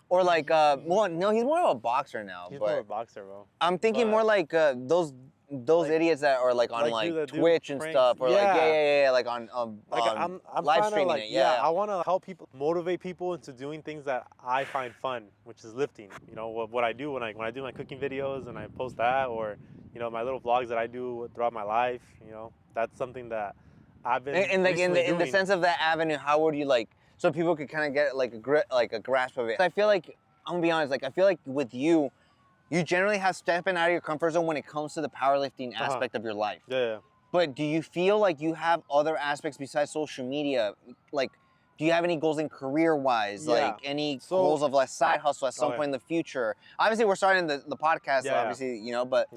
Or like, well, no, he's more of a boxer now. He's more of a boxer, bro. I'm thinking more like those like, idiots that are like on like Twitch and stuff. Or like, like on I'm live streaming like, it. Yeah, I want to help people, motivate people into doing things that I find fun, which is lifting. You know, what I do when I do my cooking videos and I post that, or, you know, my little vlogs that I do throughout my life, you know, that's something that I've been and like in the sense of that avenue, how would you like so people could kind of get like a grasp of it? I feel like I'm gonna be honest, like I feel like with you generally have stepping out of your comfort zone when it comes to the powerlifting aspect of your life. Yeah. But do you feel like you have other aspects besides social media? Like, do you have any goals in career-wise? Like any goals of like side hustle at some point in the future? Obviously, we're starting the podcast, obviously, you know, but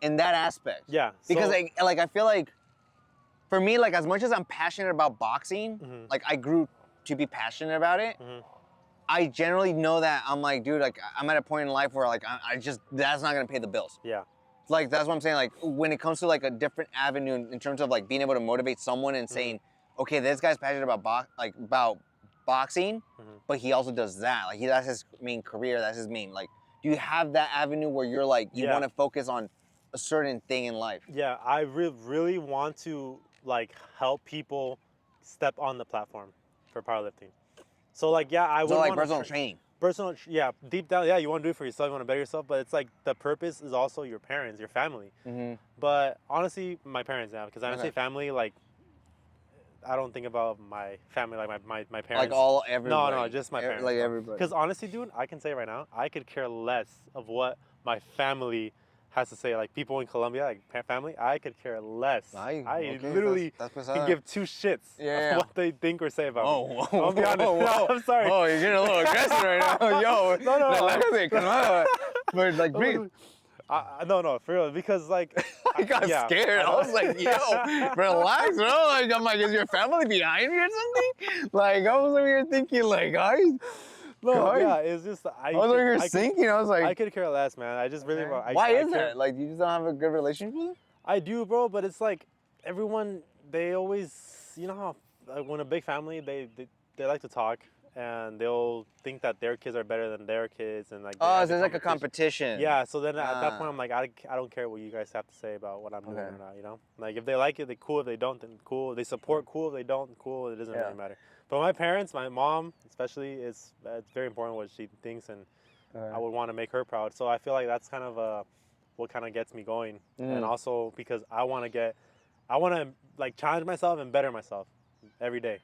in that aspect. Yeah. Because like I feel like. For me, like as much as I'm passionate about boxing, like I grew to be passionate about it. I generally know that I'm like, dude, like I'm at a point in life where like I just that's not gonna pay the bills. Yeah. Like that's what I'm saying. Like when it comes to like a different avenue in terms of like being able to motivate someone and saying, okay, this guy's passionate about boxing, but he also does that. Like that's his main career. That's his main. Like, do you have that avenue where you're like you want to focus on a certain thing in life? Yeah, I really want to like help people step on the platform for powerlifting. So like, I would like personal training. Deep down, you want to do it for yourself, you want to better yourself, but it's like the purpose is also your parents, your family. But honestly, my parents now, because when I say family, like I don't think about my family like my parents. Like everybody. No, just my parents. Like everybody. Because honestly, dude, I can say right now, I could care less of what my family has to say. Like people in Colombia, like family, I could care less. I literally can give two shits of what they think or say about me. I'll be honest. No, I'm sorry. Oh, you're getting a little aggressive right now. Yo, no. But like, breathe. No, for real, because like I got scared. I was like, yo, relax, bro. Like, I'm like, is your family behind me or something? Like, I was over here thinking, like, it's just I was over here thinking. I was like, I could care less, man. I just really want. Why is that? Like, you just don't have a good relationship with them? I do, bro, but it's like everyone. They always, you know how like, when a big family, they like to talk. And they'll think that their kids are better than their kids, and like so there's like a competition. Yeah, so then at that point I'm like, I don't care what you guys have to say about what I'm doing or not, you know. Like if they like it, they cool. If they don't, then cool. They support, cool. If they don't, cool. It doesn't really matter. But my parents, my mom especially, it's very important what she thinks, and I would want to make her proud. So I feel like that's kind of what kind of gets me going, and also because I want to like challenge myself and better myself every day.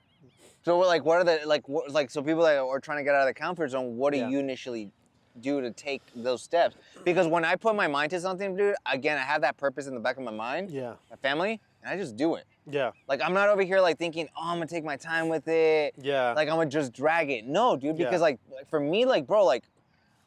So like, what are the so people that are trying to get out of the comfort zone? What do you initially do to take those steps? Because when I put my mind to something, dude, again, I have that purpose in the back of my mind. Yeah. My family, and I just do it. Yeah. Like I'm not over here like thinking, oh, I'm gonna take my time with it. Yeah. Like I'm gonna just drag it. No, dude, because like for me, like bro, like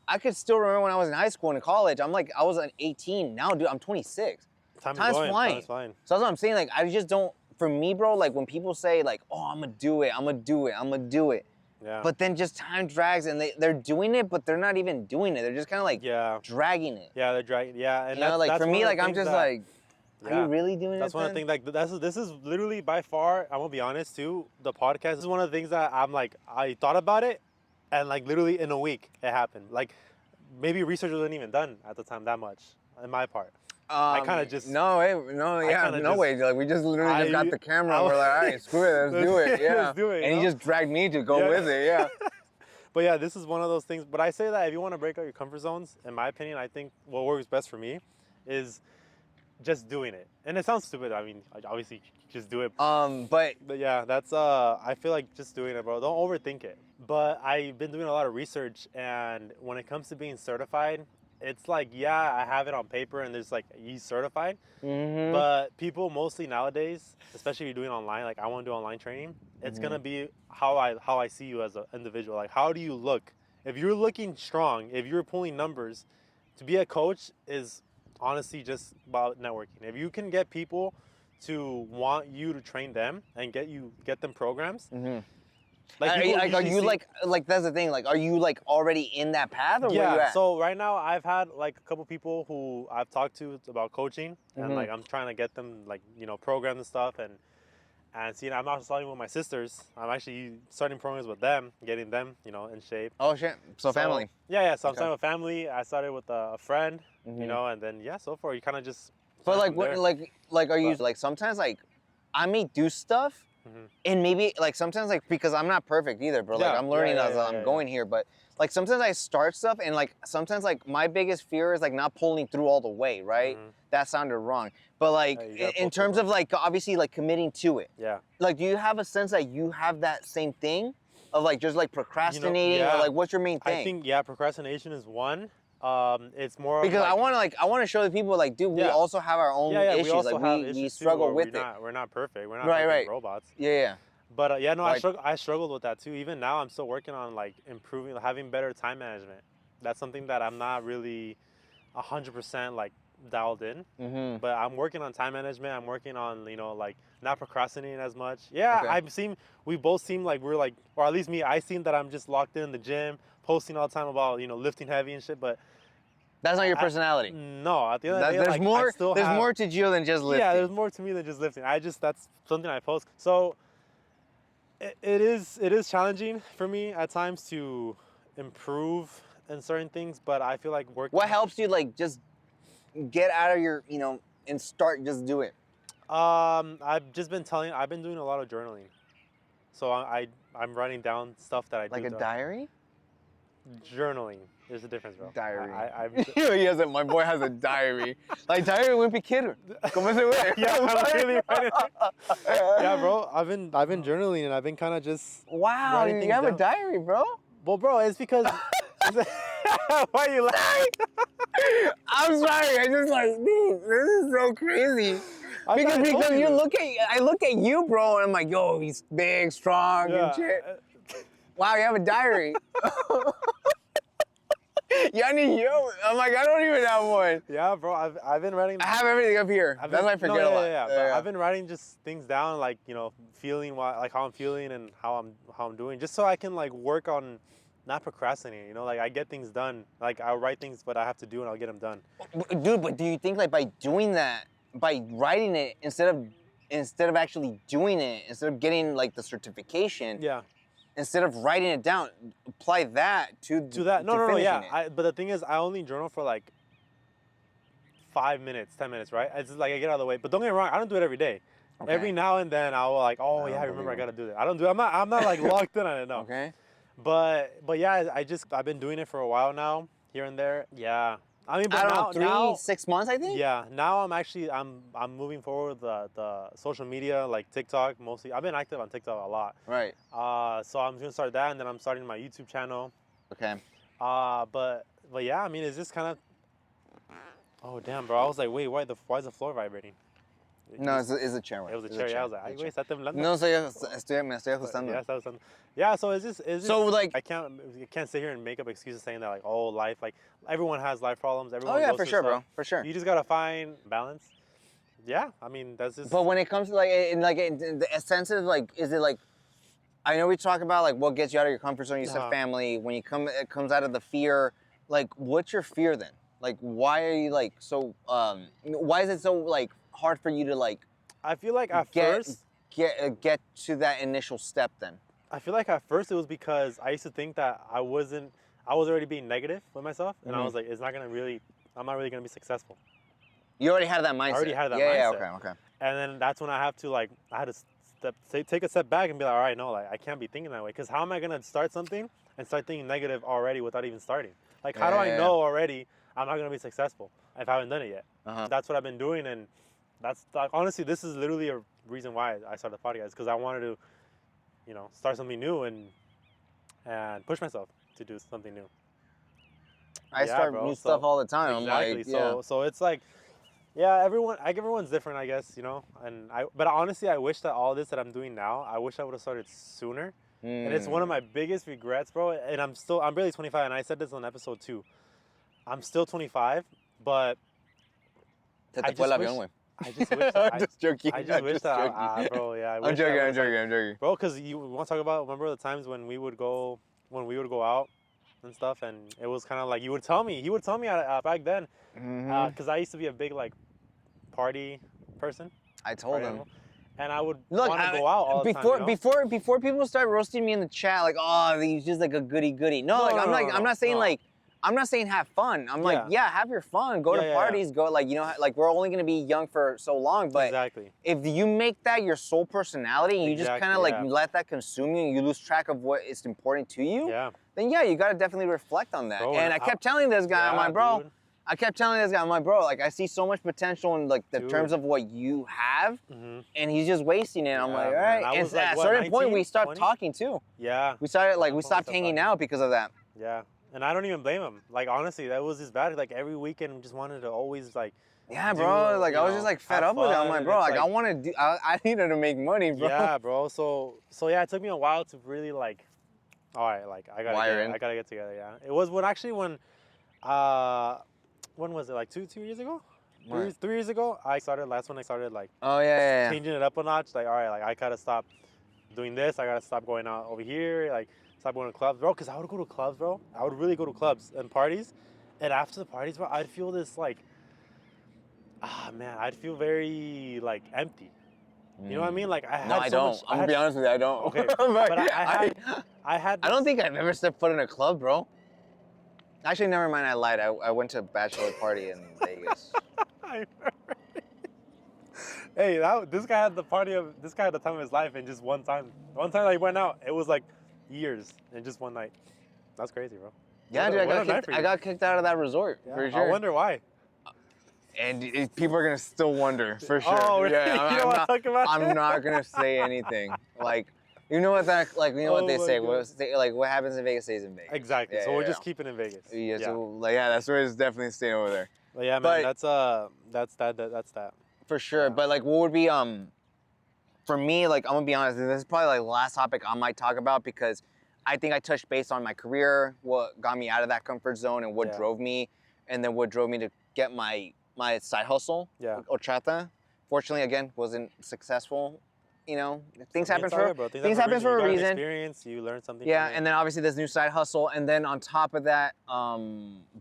I could still remember when I was in high school and in college. I'm like I was 18 now, dude. I'm 26. Time's flying. So that's what I'm saying. Like I just don't. For me, bro, like when people say like, oh, I'm gonna do it. Yeah. But then just time drags and they're doing it, but they're not even doing it. They're just kind of like dragging it. Yeah, they're dragging. Yeah, and that's, like for me, like I'm just like, are you really doing it? That's one of the things. Like this is literally by far. I'm gonna be honest too. The podcast is one of the things that I'm like I thought about it, and like literally in a week it happened. Like maybe research wasn't even done at the time that much, in my part. I kind of just no way. Like we just literally just got the camera and we're like, all right, screw it, let's do it. Yeah. Let's do it. And he just dragged me to go with it. Yeah. But yeah, this is one of those things. But I say that if you want to break out your comfort zones, in my opinion, I think what works best for me is just doing it. And it sounds stupid. I mean, obviously, just do it. But yeah, that's I feel like just doing it, bro. Don't overthink it. But I've been doing a lot of research, and when it comes to being certified, it's like, yeah, I have it on paper, and there's like he's certified. Mm-hmm. But people mostly nowadays, especially if you're doing online, like I want to do online training, it's gonna be how I see you as an individual. Like, how do you look? If you're looking strong, if you're pulling numbers, to be a coach is honestly just about networking. If you can get people to want you to train them and get them programs. Mm-hmm. Are you like that's the thing, like are you like already in that path, or where you at? So right now I've had like a couple people who I've talked to about coaching, and like I'm trying to get them like, you know, programs and stuff, and see, I'm not starting with my sisters. I'm actually starting programs with them, getting them, you know, in shape. Oh shit! So family. Yeah. So I'm starting with family. I started with a friend, you know, and then so far you kind of just. But like what, like are you like sometimes like I may do stuff. And maybe like sometimes like because I'm not perfect either, bro. Like I'm learning as I'm going here, but like sometimes I start stuff and like sometimes like my biggest fear is like not pulling through all the way, right? That sounded wrong. But like in terms of like obviously like committing to it. Yeah. Like do you have a sense that you have that same thing of like just like procrastinating, or like what's your main thing? I think procrastination is one. It's more because like, I want to show the people like, dude, we also have our own issues. We also like have issues we struggle with it. We're not perfect. We're not perfect robots. Yeah. But no, like, I struggled with that too. Even now, I'm still working on like improving, having better time management. That's something that I'm not really 100% like dialed in. But I'm working on time management. I'm working on, you know, like not procrastinating as much. Yeah, we both seem like we're like, or at least me, I seem that I'm just locked in the gym, posting all the time about, you know, lifting heavy and shit. But that's not your personality. No, at the end of the day, there's like, there's more to you than just lifting. Yeah, there's more to me than just lifting. That's something I post. So it is challenging for me at times to improve in certain things, but I feel like working. What helps you like just get out of your, you know, and start just do it? I've been doing a lot of journaling. So I'm writing down stuff that I do. Like a diary? Journaling. There's a difference, bro. Diary. He has my boy has a diary. Like diary wimpy kid. ¿Cómo se ve? I'm really writing. Yeah, bro. I've been journaling, and I've been kind of just. Wow, you have a diary, bro. Well, bro, it's because. Why are you laughing? I'm sorry. I just like, dude, this is so crazy. Because I look at you, bro, and I'm like, yo, he's big, strong, and shit. Wow, you have a diary. I'm like, I don't even have one. Yeah, bro, I've been writing. I have everything up here. That's why I forget a lot. Yeah. I've been writing just things down, like, you know, feeling like how I'm feeling and how I'm doing, just so I can like work on not procrastinating. You know, like I get things done. Like I'll write things, but I have to do, and I'll get them done. Dude, but do you think like by doing that, by writing it instead of actually doing it, instead of getting like the certification? Yeah. Instead of writing it down, apply that to that. No, yeah. But the thing is, I only journal for like 5 minutes, 10 minutes, right? It's just like I get out of the way. But don't get me wrong, I don't do it every day. Okay. Every now and then I'll like, I remember I gotta do that. I don't do it. I'm not like locked in on it, no. Okay. But yeah, I've been doing it for a while now, here and there. Yeah. I mean, but now 6 months, I think. Yeah, now I'm moving forward with the social media, like TikTok mostly. I've been active on TikTok a lot. Right. So I'm gonna start that, and then I'm starting my YouTube channel. Okay. But yeah, I mean, it's just kind of. Oh damn, bro! I was like, wait, why is the floor vibrating? No, it's a chair. It was a chair. Yeah, I was like, ay, güey, está temblando. No, me estoy ajustando. Yeah, está ajustando. Yeah, so it's just. So like, I can't sit here and make up excuses saying that like, oh, life, like everyone has life problems. Everyone. Oh yeah, goes for sure, stuff. bro, for sure. You just gotta find balance. Yeah, I mean that's just. But when it comes to like, in the sense of like, is it like? I know we talk about like what gets you out of your comfort zone. You said family. When it comes out of the fear. Like, what's your fear then? Like, why are you like so? Why is it so like hard for you to like? I feel like at first get to that initial step. Then I feel like at first it was because I used to think that I was already being negative with myself, and I was like, I'm not really gonna be successful. You already had that mindset. I already had that yeah, mindset. Yeah, okay. And then that's when I have to like, I had to take a step back and be like, all right, no, like I can't be thinking that way. Because how am I gonna start something and start thinking negative already without even starting? Like, how do I know already I'm not gonna be successful if I haven't done it yet? That's what I've been doing, and that's like, honestly, this is literally a reason why I started the podcast, because I wanted to, you know, start something new and push myself to do something new. I start new stuff all the time. Exactly. I'm like, so it's like, yeah, everyone's different, I guess, you know. But honestly, I wish that all this that I'm doing now, I wish I would have started sooner. And it's one of my biggest regrets, bro. And I'm barely 25, and I said this on episode 2. I'm still 25, but I just wish. I'm just joking. I just wish that, bro. Yeah, I'm joking. Bro, because you want to talk about, remember the times when we would go out and stuff, and it was kind of like he would tell me back then, because I used to be a big like party person. I told him. And I would want to go out all the time. You know? Before people start roasting me in the chat, like, oh, he's just like a goody. No, I'm not saying like, I'm not saying have fun. I'm like, yeah, have your fun. Go to parties. Go like, you know, like we're only gonna be young for so long. But if you make that your sole personality and you just kind of like let that consume you and you lose track of what is important to you, then you gotta definitely reflect on that. Bro, and I kept telling this guy, I'm like, bro. Dude. I kept telling this guy, I'm like, bro, like I see so much potential in like the terms of what you have, and he's just wasting it. I'm like, all right. And at a certain point, we stopped talking too. Yeah. We started like we stopped hanging out because of that. Yeah. And I don't even blame him. Like honestly, that was just bad. Like every weekend, we just wanted to always like. Yeah, bro. Like I was just like fed up with it. I'm like, bro, like I want to do. I needed to make money, bro. Yeah, bro. So yeah, it took me a while to really like. All right, like I gotta get together. Yeah. It was when when was it? Like 2 years ago? 3 years ago? Last one I started like changing it up a notch. Like, all right, like I gotta stop doing this. I gotta stop going out over here. Like, stop going to clubs, bro. Because I would go to clubs, bro. I would really go to clubs and parties. And after the parties, bro, I'd feel this like, man, I'd feel very like empty. You know what I mean? Like I had I don't. I'm gonna be honest with you, I don't. Okay. But I had. I don't think I've ever stepped foot in a club, bro. Actually, never mind. I lied. I went to a bachelor party in Vegas. Hey, this guy had the time of his life in just one time. One time that he went out, it was like years in just one night. That's crazy, bro. Yeah, dude. I got kicked out of that resort for sure. I wonder why. And people are gonna still wonder for sure. Oh, really? Yeah, I'm not gonna say anything. Like. You know what what they say? What happens in Vegas stays in Vegas. Exactly. So we'll just keep it in Vegas. Yeah. So that's where it's definitely staying over there. But yeah, man. That's that. For sure. Yeah. But like, what would be for me? Like, I'm gonna be honest. This is probably like the last topic I might talk about because I think I touched base on my career, what got me out of that comfort zone, and what drove me, and then what drove me to get my side hustle. Yeah. Ochata. Fortunately, again, wasn't successful. You know, things happen for a reason. Experience, you learn something. Yeah, and then obviously this new side hustle, and then on top of that,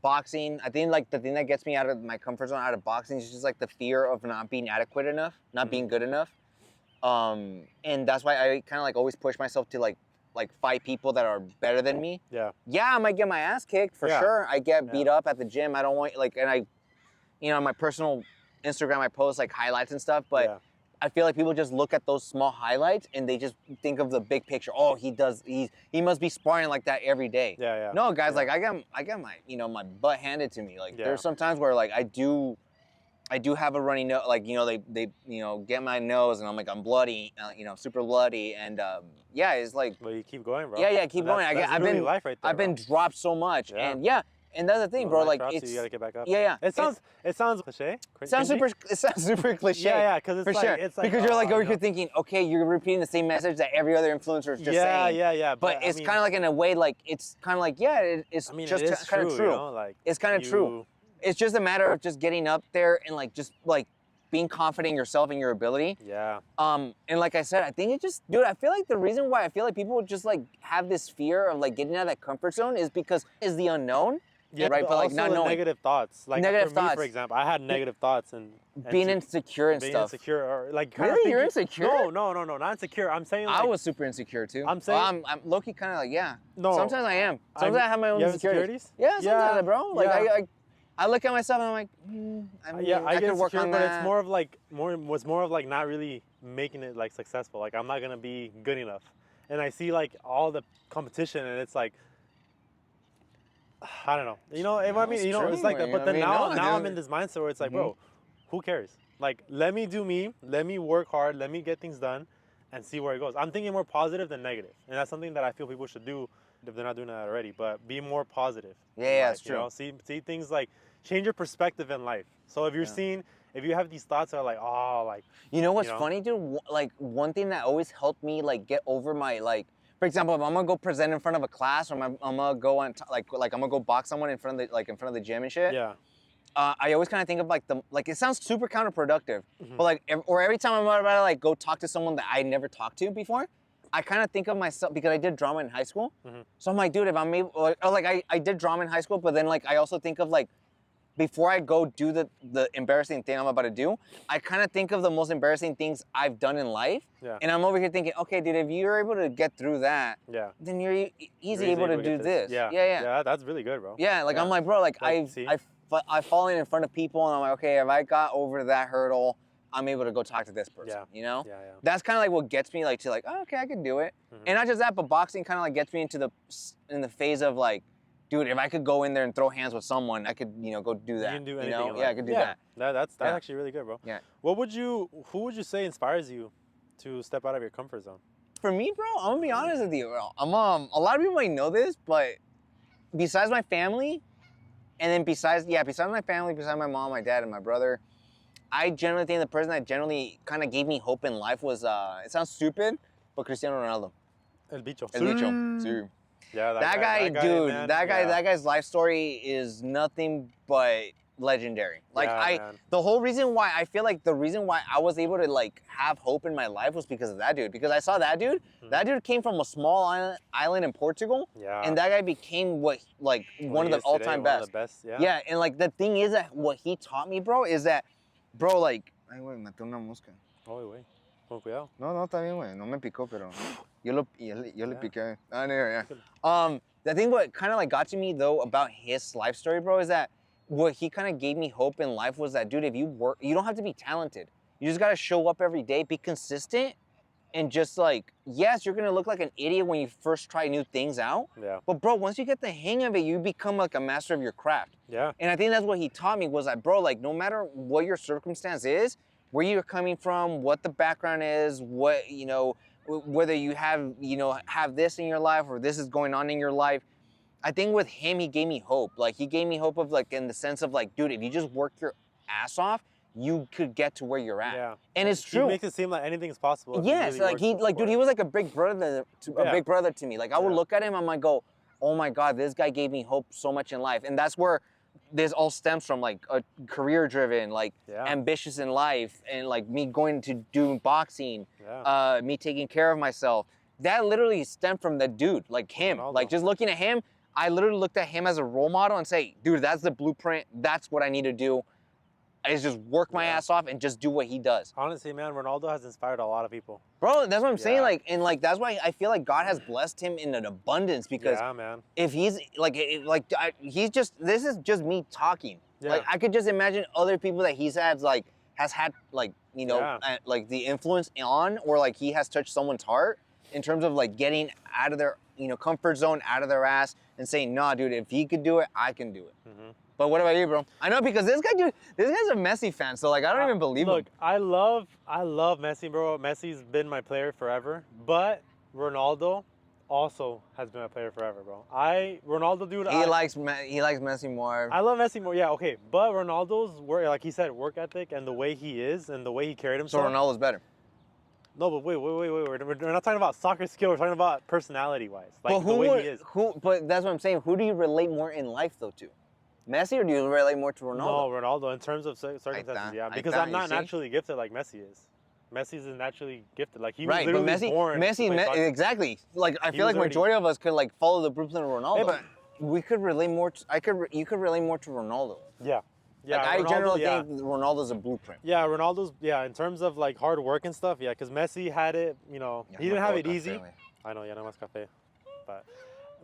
boxing. I think like the thing that gets me out of my comfort zone, out of boxing, is just like the fear of not being adequate enough, not being good enough. And that's why I kind of like always push myself to like fight people that are better than me. Yeah. Yeah, I might get my ass kicked for sure. I get beat up at the gym. I don't want and I, you know, on my personal Instagram, I post like highlights and stuff, but. Yeah. I feel like people just look at those small highlights and they just think of the big picture. Oh, he must be sparring like that every day. Yeah. No, guys, like I got my, you know, my butt handed to me. Like there's some times where like I do have a runny nose. Like, you know, they you know, get my nose and I'm like, I'm bloody, you know, super bloody. And it's like. Well, you keep going, bro. Yeah, keep going. I've been life right there, I've been dropped so much, and and that's the thing, bro. Like, you gotta get back up. Yeah. It sounds cliche. It sounds super cliche. Yeah, because it's sure. It's like, because you're thinking, okay, you're repeating the same message that every other influencer is just saying. Yeah. But it's kind of like in a way, like it's kind of like it's just kind of true. You know? Like, it's kind of true. It's just a matter of just getting up there and like just like being confident in yourself and your ability. Yeah. And like I said, I think it just, dude, I feel like the reason why I feel like people just like have this fear of like getting out of that comfort zone is because it's the unknown. Yeah, right, but like not knowing. Negative thoughts. Like negative for me, thoughts. For example, I had negative thaughts and being insecure and being stuff. Insecure or like really, you're insecure? No, not insecure. I'm saying like, I was super insecure too. I'm saying I'm low-key kind of like No, sometimes I am. Sometimes I have my own insecurities. Yeah, sometimes, bro. Like I look at myself and I'm like, I mean, I could work on but that. it's more of like not really making it like successful. Like I'm not gonna be good enough, and I see like all the competition, and it's like I don't know. You know, I mean, you know, it's like that. But then now I'm in this mindset where it's like, bro, who cares? Like, let me do me. Let me work hard. Let me get things done, and see where it goes. I'm thinking more positive than negative, and that's something that I feel people should do if they're not doing that already. But be more positive. Yeah, that's true. You know, see things like change your perspective in life. So if you're seeing, if you have these thoughts that are like, oh, like. You know what's funny, dude? Like one thing that always helped me like get over my like. For example, if I'm gonna go present in front of a class, or I'm gonna go on like I'm gonna go box someone in front of the gym and shit. Yeah. I always kind of think of like it sounds super counterproductive, but like or every time I'm about to like go talk to someone that I never talked to before, I kind of think of myself because I did drama in high school. So I'm like, dude, if I'm able, or like I did drama in high school, but then like I also think of like before I go do the embarrassing thing I'm about to do, I kind of think of the most embarrassing things I've done in life. Yeah. And I'm over here thinking, okay, dude, if you're able to get through that, then you're easy able to do this. Yeah. Yeah, that's really good, bro. Yeah, like I'm like, bro, like I've fallen in front of people and I'm like, okay, if I got over that hurdle, I'm able to go talk to this person. You know? Yeah. That's kind of like what gets me like to like, oh, okay, I can do it. And not just that, but boxing kind of like gets me into the phase of like, dude, if I could go in there and throw hands with someone, I could, go do that. You can do anything. Yeah, I could do that. That's actually really good, bro. Yeah. Who would you say inspires you to step out of your comfort zone? For me, bro, I'm gonna be honest with you, bro. A lot of people might know this, but besides my family, and then besides my family, besides my mom, my dad, and my brother, I generally think the person that generally kind of gave me hope in life was, it sounds stupid, but Cristiano Ronaldo. El bicho. El bicho. Sí. Yeah, that guy, dude, man, that guy's life story is nothing but legendary. Like the whole reason why I feel like the reason why I was able to like have hope in my life was because of that dude. Because I saw that dude. That dude came from a small island in Portugal. Yeah. And that guy became one of the all-time best. One of the best. Yeah. Yeah, and like the thing is that what he taught me, bro, is that, bro, like. Ay, güey, maté una mosca. Ay, güey. Con cuidado. No, está bien, güey. No me picó, pero yo le piqué. Yeah. The thing what kind of like got to me though about his life story, bro, is that what he kind of gave me hope in life was that, dude, if you work, you don't have to be talented. You just got to show up every day, be consistent, and just like, yes, you're going to look like an idiot when you first try new things out. Yeah. But bro, once you get the hang of it, you become like a master of your craft. Yeah. And I think that's what he taught me was that, bro, like no matter what your circumstance is, where you're coming from, what the background is, what, whether you have this in your life or this is going on in your life. I think with him, he gave me hope. Like he gave me hope of like in the sense of like, dude, if you just work your ass off, you could get to where you're at. Yeah. And it's true. He makes it seem like anything is possible. Yes, really dude, he was like a big brother to me. Like I would look at him, I might go, oh my God, this guy gave me hope so much in life. And that's where this all stems from, like a career driven, like ambitious in life, and like me going to do boxing, me taking care of myself. That literally stemmed from the dude, like him. Ronaldo. Like just looking at him, I literally looked at him as a role model and say, dude, that's the blueprint. That's what I need to do. Is just work my ass off and just do what he does. Honestly, man, Ronaldo has inspired a lot of people. Bro, that's what I'm saying. Like, and like that's why I feel like God has blessed him in an abundance because if he's he's just, this is just me talking. Yeah. Like I could just imagine other people that has had like the influence on, or like he has touched someone's heart in terms of like getting out of their comfort zone, out of their ass, and saying, nah, dude, if he could do it, I can do it. But what about you, bro? I know because this guy's a Messi fan, so like I don't even believe him. Look, I love Messi, bro. Messi's been my player forever, but Ronaldo also has been my player forever, bro. Ronaldo, dude. He likes Messi more. I love Messi more, yeah, okay. But Ronaldo's work, like he said, work ethic and the way he is and the way he carried himself. So Ronaldo's better. No, but wait. We're not talking about soccer skill. We're talking about personality-wise, like the way he is. But that's what I'm saying. Who do you relate more in life though to? Messi, or do you relate more to Ronaldo? No, Ronaldo in terms of circumstances, yeah. Because I'm not naturally gifted like Messi is. Messi's naturally gifted. Like he was literally born. Exactly. Like I feel like majority of us could like follow the blueprint of Ronaldo. Yeah, but we could relate more. You could relate more to Ronaldo. Yeah. Yeah. Like, I generally think Ronaldo's a blueprint. Yeah, Ronaldo's in terms of like hard work and stuff. Yeah, because Messi had it. He didn't have it easy. I know. Yeah, no más café. But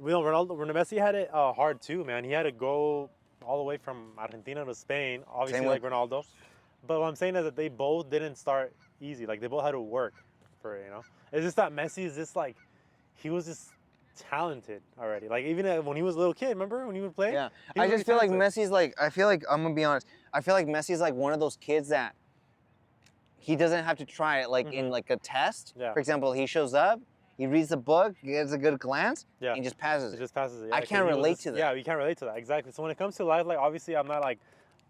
Messi had it hard too, man. He had to go all the way from Argentina to Spain, obviously Same like with- Ronaldo. But what I'm saying is that they both didn't start easy. Like they both had to work for it, you know? It's just that Messi is just like, he was just talented already. Like even when he was a little kid, remember when he would play? Yeah, He was I just really feel like talented. Messi's like, I feel like, I'm gonna be honest, I feel like Messi's like one of those kids that he doesn't have to try it like in like a test. Yeah. For example, he shows up, he reads the book, gets a good glance, Yeah. and just passes It it. just passes it. Yeah, I 'cause can't he was relate just- to that. Yeah, you can't relate to that, exactly. So when it comes to life, like obviously I'm not like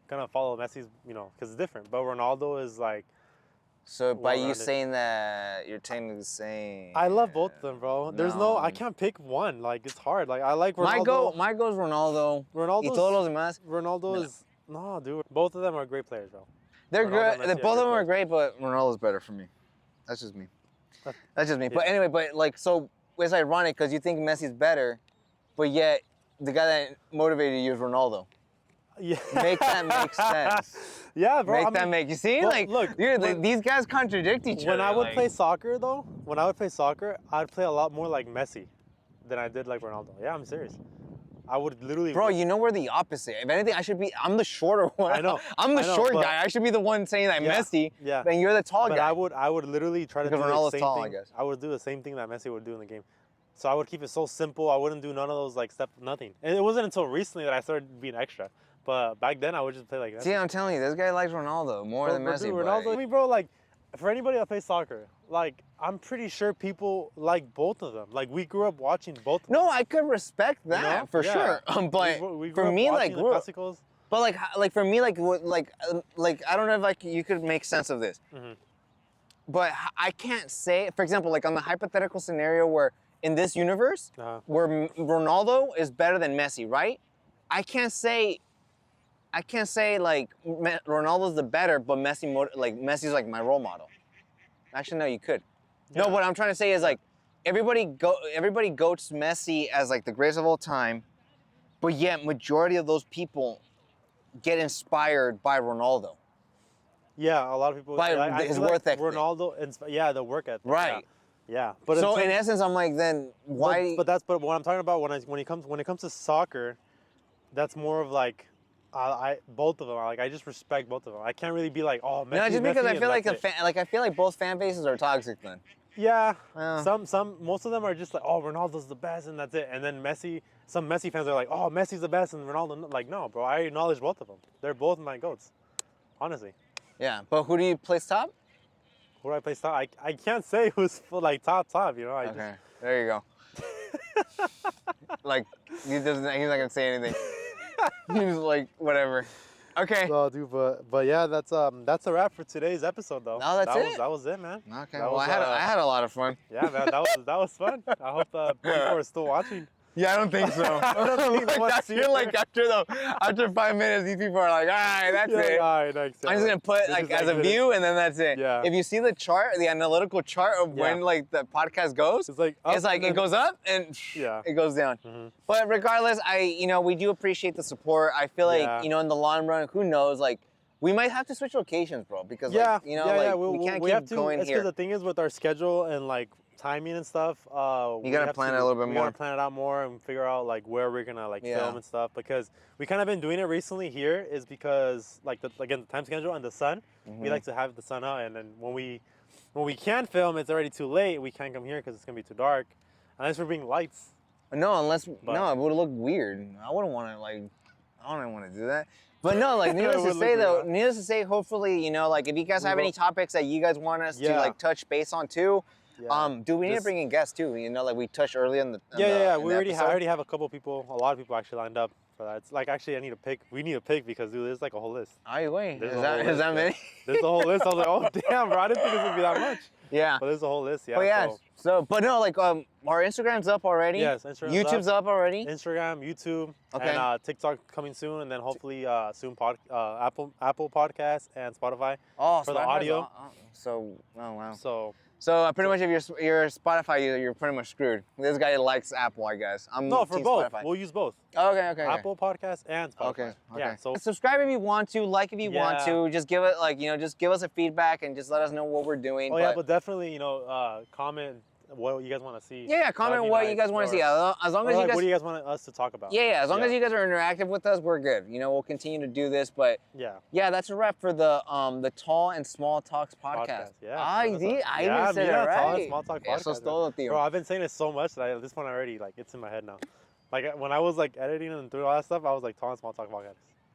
gonna follow Messi's, you know, because it's different. But Ronaldo is like, So by you well-rounded. saying that, you're technically saying... I love both of them, bro. There's no, I can't pick one. Like it's hard. Like I like Ronaldo. My goal is Ronaldo. Ronaldo's- Y todos los demás. Ronaldo No. is no, dude. Both of them are great players, bro. They're Ronaldo and good. Messi are Both of them great are great, but Ronaldo's better for me. That's just me. That's just me. But Yeah. anyway, but like, so it's ironic because you think Messi's better, but yet the guy that motivated you is Ronaldo. Yeah. Make that make sense. Yeah, bro. You see, well, like, look, dude, when- these guys contradict each other. When I would like- play soccer, though, I'd play a lot more like Messi than I did like Ronaldo. Yeah, I'm serious. I would literally. Bro, you know we're the opposite. If anything, I'm the shorter one. I know. I'm the I know, short but- guy. I should be the one saying that Yeah, Messi, yeah. and you're the tall But guy. I would literally try to Because do the Ronaldo's same tall, I thing. guess. I would do the same thing that Messi would do in the game. So I would keep it so simple. I wouldn't do none of those like nothing. And it wasn't until recently that I started being extra. But back then I would just play like that. See, I'm telling you, this guy likes Ronaldo more than Messi. Dude, but- Ronaldo, I mean, bro, like for anybody that plays soccer, like I'm pretty sure people like both of them. Like we grew up watching both of them. No, I could respect that you know? for Yeah. sure. But We grew for up me, watching like, the Clásicos. but like for me, like I don't know if like you could make sense of this. Mhm. But I can't say, for example, like on the hypothetical scenario where in this universe Uh-huh. where Ronaldo is better than Messi, right? I can't say like Ronaldo's the better, but Messi's like my role model. Actually, no, you could. No, Yeah. what I'm trying to say is like everybody goats Messi as like the greatest of all time, but yet majority of those people get inspired by Ronaldo. Yeah, a lot of people. By I his feel like work ethic. Ronaldo, yeah, the work ethic. Right. Yeah. But So until- in essence, I'm like, then why? But what I'm talking about when it comes to soccer, that's more of like, I both of them. Like I just respect both of them. I can't really be like, oh, Messi, no, just because Messi, I and feel like that's it. I feel like both fan bases are toxic then. Yeah. Yeah. Most of them are just like, oh, Ronaldo's the best, and that's it. And then some Messi fans are like, oh, Messi's the best, and Ronaldo. Like, no, bro, I acknowledge both of them. They're both my goats, honestly. Yeah, but who do you place top? Who do I place top? I can't say who's for like top, you know. Okay, there you go. Like he's not gonna say anything. He's like whatever. Okay. No, dude, but yeah, that's a wrap for today's episode, though. No, that's it? That was it, man. Okay. That Well, was, I had a lot of fun. Yeah, man, that was fun. I hope people are still watching. Yeah, I don't think so. I don't think they want to see it. After 5 minutes, these people are like, all right, that's Yeah, it. all right, next. I'm just gonna put This like is as a good. view, and then that's it. Yeah. If you see the chart, the analytical chart of Yeah. when like the podcast goes, It's like up it's like and it then- goes up and Yeah. it goes down. Mhm. But regardless, we do appreciate the support. I feel like Yeah. in the long run, who knows, like we might have to switch locations, bro, because Yeah, like, we can't keep going It's here. because the thing is with our schedule and like timing and stuff. We gotta have plan to- it a little bit we more. gotta plan it out more and figure out like where we're gonna like Yeah. film and stuff because we kind of been doing it recently here is because like the time schedule and the sun. We like to have the sun out and then when we can film, it's already too late. We can't come here because it's gonna be too dark, unless we're bringing lights. No, unless But- no, it would look weird. I wouldn't want to I don't want to do that. But no, like It needless to would say look though, weird, huh? needless to say, hopefully, like if you guys We have any will- topics that you guys want us to Yeah. like touch base on too, Yeah. dude, we need to Just- bring in guests too. Like we touched earlier in the Yeah. in We the already episode. I already have a couple people, a lot of people actually lined up for that. It's like actually we need to pick because dude, there's like a whole list. Oh wait, There's is a that whole is list, that yeah. many? There's a whole list. I was like, oh damn, bro, I didn't think it would be that much. Yeah. But there's a whole list, yeah. But yeah, So, but no, like our Instagram's up already. yes, Instagram's YouTube's up already. Instagram, YouTube, Okay. and TikTok coming soon, and then hopefully soon Apple Podcasts and Spotify. Oh, for the Spotify's audio. So oh wow. So Pretty much if you're Spotify user, you're pretty much screwed. This guy likes Apple, I guess. I'm no, for team both. Spotify. We'll use both. Okay. Apple Podcasts and Spotify. Okay. Yeah. So subscribe if you want to, like if you want Yeah. to. Just give it just give us a feedback and just let us know what we're doing. but definitely comment what you guys want to see. Yeah, comment what you guys want to see. As long as you like, guys. what do you guys want us to talk about? Yeah, as long as you guys are interactive with us, we're good. You know, we'll continue to do this, but yeah, that's a wrap for the Tall and Small Talks podcast. Yeah, I even said it right. Tall and Small Talk podcast. Eso es todo, tío. Bro, I've been saying it so much that at this point already, like, it's in my head now. Like, when I was like editing and through all that stuff, I was like, Tall and Small Talk podcast.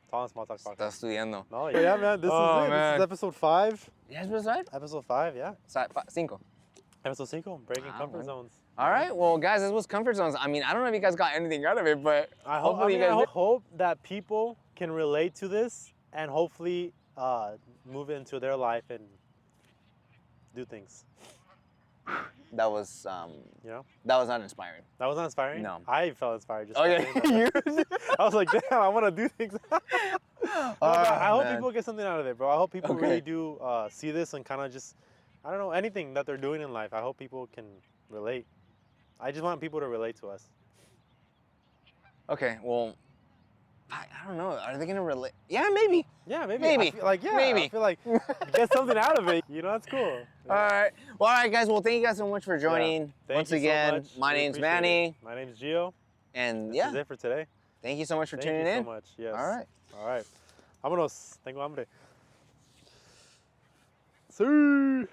Tall and Small Talk podcast. Estás estudiando. No, yeah, man. This is it. Man. This is episode 5. Yeah, episode 5? Episode 5, yeah. 5. Episode 5, breaking comfort zones. All right, well, guys, this was comfort zones. I mean, I don't know if you guys got anything out of it, but I hope that people can relate to this and hopefully move into their life and do things. That was, you know? That was not inspiring. That was not inspiring? No. I felt inspired just okay. I was like, damn, I want to do things. I hope people get something out of it, bro. I hope people really do see this and kind of just, I don't know, anything that they're doing in life. I hope people can relate. I just want people to relate to us. Okay, well, I don't know. Are they going to relate? Yeah, maybe. Yeah, maybe. Maybe. I feel like, maybe. I feel like get something out of it. You know, that's cool. Yeah. All right. Well, all right, guys. Well, thank you guys so much for joining. Once again, so my name's Manny. My name's Gio. And this is it for today. Thank you so much for tuning in. Thank you so much. Yes. All right. Vámonos. Tengo hambre. Sí.